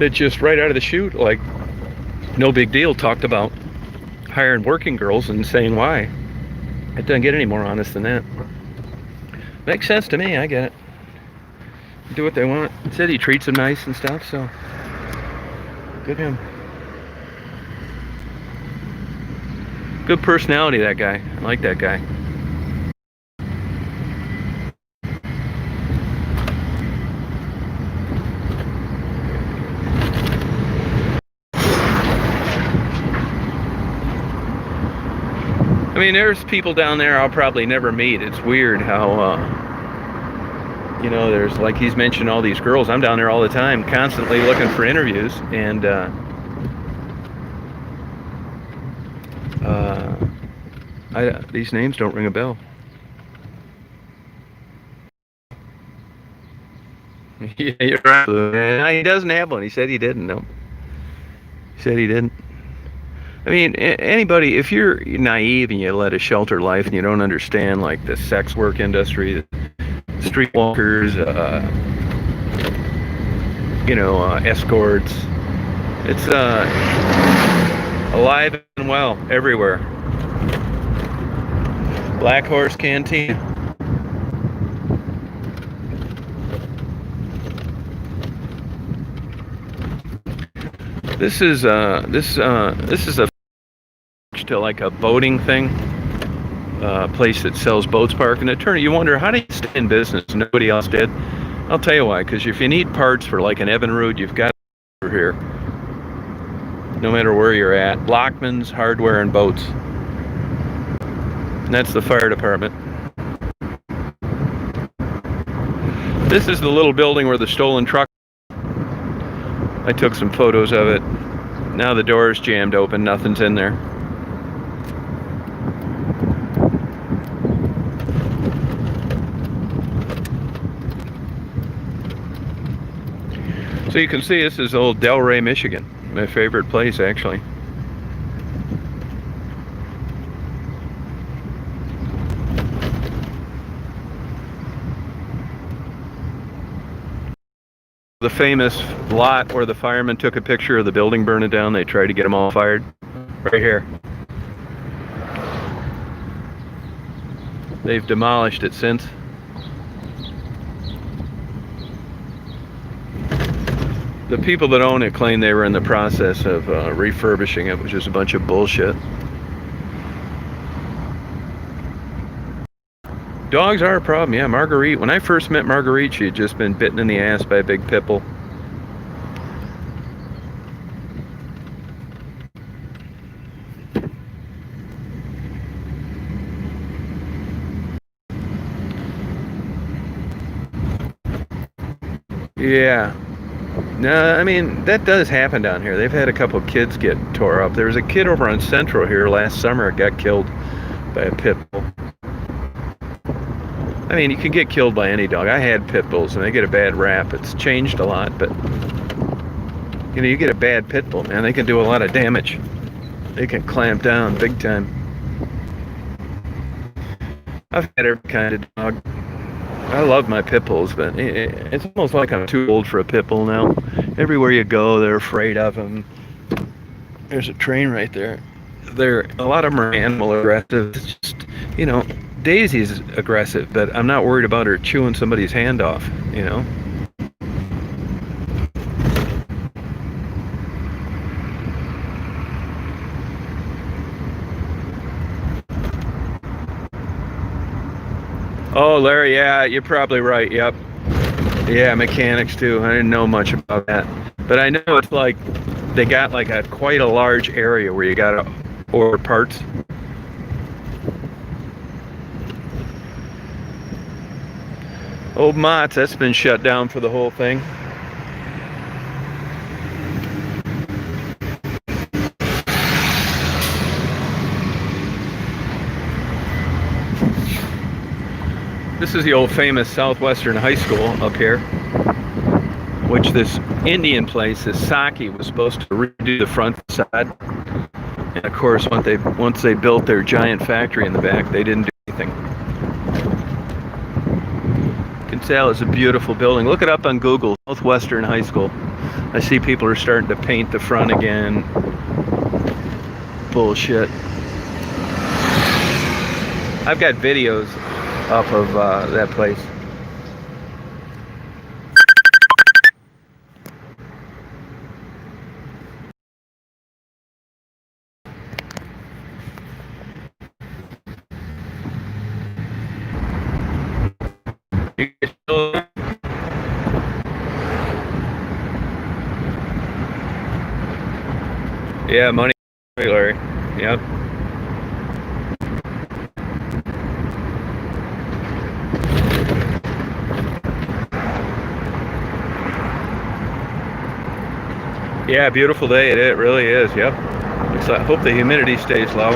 That just right out of the chute, like, no big deal, talked about hiring working girls and saying why. It doesn't get any more honest than that. Makes sense to me. I get it. Do what they want. He said he treats them nice and stuff, so good him. Good personality, that guy. I like that guy. I mean, there's people down there I'll probably never meet. It's weird how, you know, there's, like he's mentioned, all these girls. I'm down there all the time, constantly looking for interviews, and these names don't ring a bell. Yeah, you're right. No, he doesn't have one. He said he didn't. No. He said he didn't. I mean, anybody, if you're naive and you led a sheltered life and you don't understand, like, the sex work industry, the streetwalkers, you know, escorts, it's alive and well everywhere. Black Horse Canteen. This is a to like a boating thing, place that sells boats, park and attorney. You wonder, how do you stay in business? Nobody else did. I'll tell you why. Because if you need parts for like an Evinrude, you've got over here. No matter where you're at, Lockman's Hardware and Boats. And that's the fire department. This is the little building where the stolen truck. I took some photos of it. Now the door is jammed open. Nothing's in there. So you can see this is old Delray, Michigan. My favorite place, actually. the famous lot where the firemen took a picture of the building burning down. They tried to get them all fired. Right here. They've demolished it since. The people that own it claim they were in the process of refurbishing it, which is a bunch of bullshit. Dogs are a problem, yeah. Marguerite, when I first met Marguerite, she had just been bitten in the ass by a big pit bull. Yeah. No, I mean, that does happen down here. They've had a couple of kids get tore up. There was a kid over on Central here last summer that got killed by a pit bull. I mean, you can get killed by any dog. I had pit bulls, and they get a bad rap. It's changed a lot, but, you know, you get a bad pit bull, man, they can do a lot of damage. They can clamp down big time. I've had every kind of dog. I love my pit bulls, but it's almost like I'm too old for a pit bull now. Everywhere you go, they're afraid of them. There's a train right there. A lot of them are animal aggressive. It's just, you know, Daisy's aggressive, but I'm not worried about her chewing somebody's hand off, you know. Oh, Larry, yeah, you're probably right, yep. Yeah, mechanics too. I didn't know much about that. But I know it's like, they got like quite a large area where you gotta order parts. Old Mott's, that's been shut down for the whole thing. This is the old famous Southwestern High School up here, which this Indian place, this Saki, was supposed to redo the front facade. And of course, once they built their giant factory in the back, they didn't do anything. You can tell it's a beautiful building. Look it up on Google, Southwestern High School. I see people are starting to paint the front again. Bullshit. I've got videos off of that place. Yeah, money, Larry. Yep. Yeah, beautiful day. It really is. Yep. I hope the humidity stays low.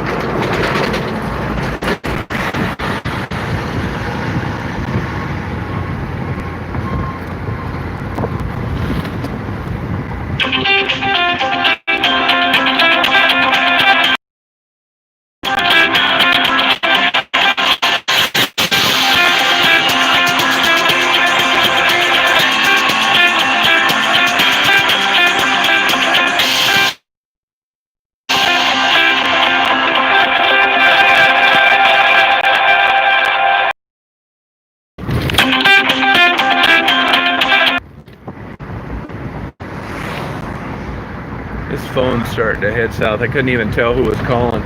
This phone's starting to head south. I couldn't even tell who was calling.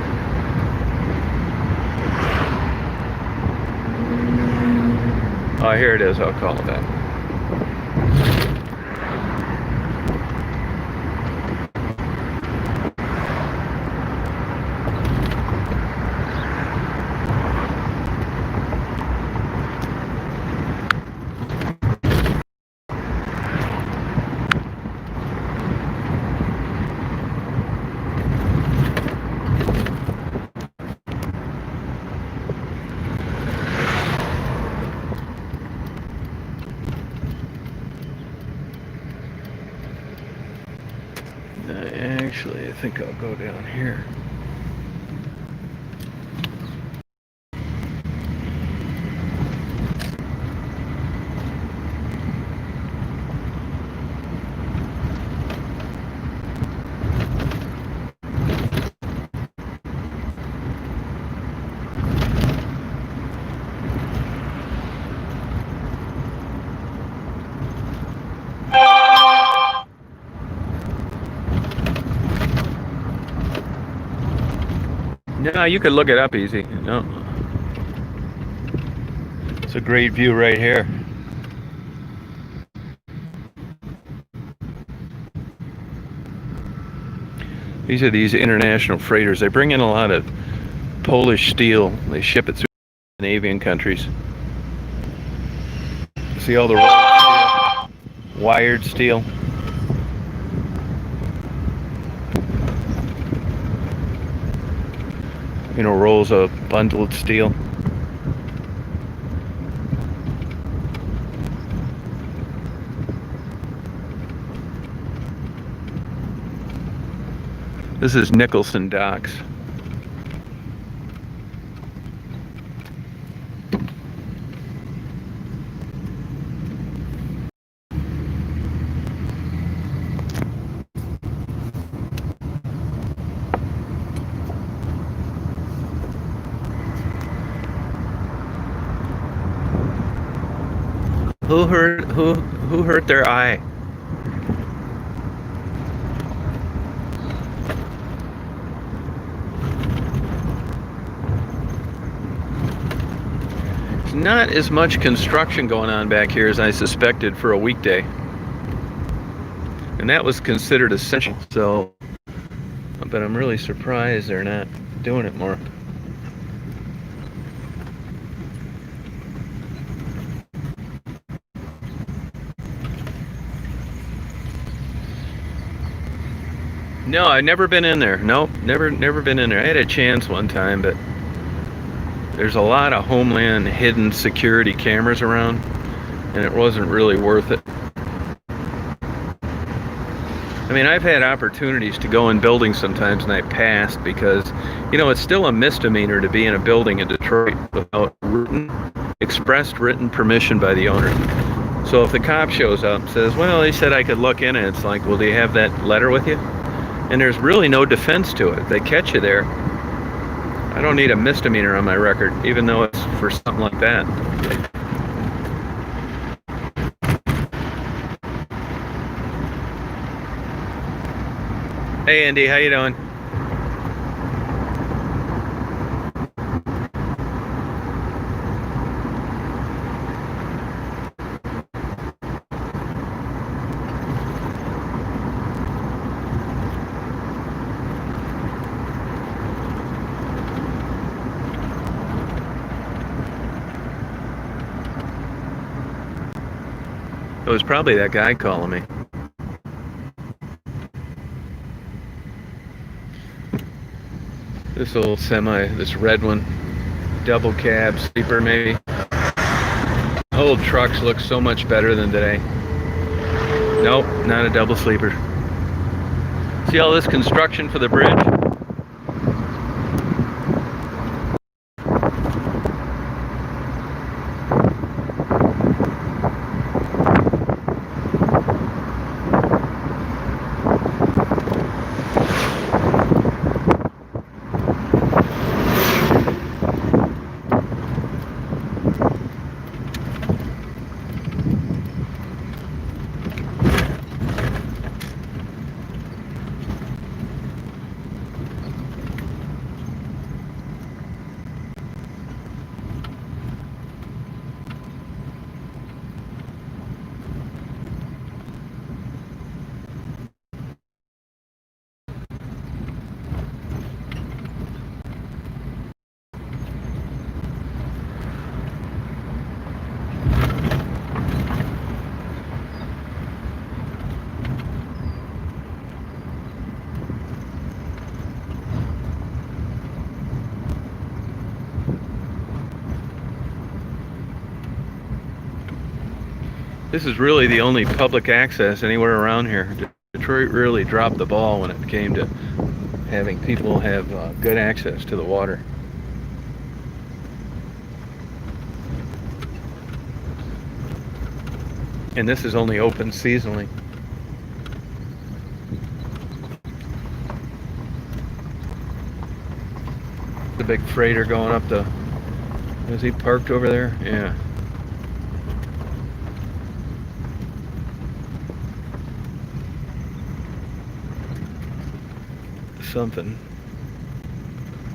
Oh, here it is. I'll call it back. Actually, I think I'll go down here. No, you could look it up easy. No. It's a great view right here. These are these international freighters. They bring in a lot of Polish steel. They ship it through Scandinavian countries. See all the rolled steel? Wired steel. You know, rolls of bundled steel. This is Nicholson Docks. Who hurt their eye? There's not as much construction going on back here as I suspected for a weekday. And that was considered essential, so but I'm really surprised they're not doing it more. No, I've never been in there. Nope, never been in there. I had a chance one time, but there's a lot of Homeland hidden security cameras around, and it wasn't really worth it. I mean, I've had opportunities to go in buildings sometimes, and I passed because, you know, it's still a misdemeanor to be in a building in Detroit without expressed written permission by the owner. So if the cop shows up and says, well, he said I could look in, and it's like, well, do you have that letter with you? And there's really no defense to it. If they catch you there, I don't need a misdemeanor on my record, even though it's for something like that. Hey Andy, how you doing? It was probably that guy calling me. This old semi, this red one, double cab, sleeper maybe. Old trucks look so much better than today. Nope, not a double sleeper. See all this construction for the bridge? This is really the only public access anywhere around here. Detroit really dropped the ball when it came to having people have good access to the water. And this is only open seasonally. The big freighter going up the... Is he parked over there? Yeah. Something.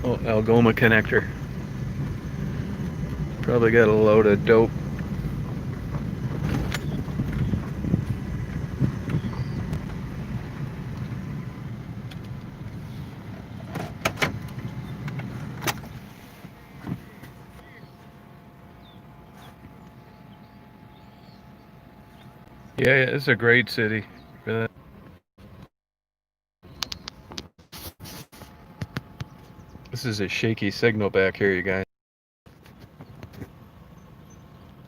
Oh, Algoma connector. Probably got a load of dope. Yeah, it's a great city for that. This is a shaky signal back here, you guys.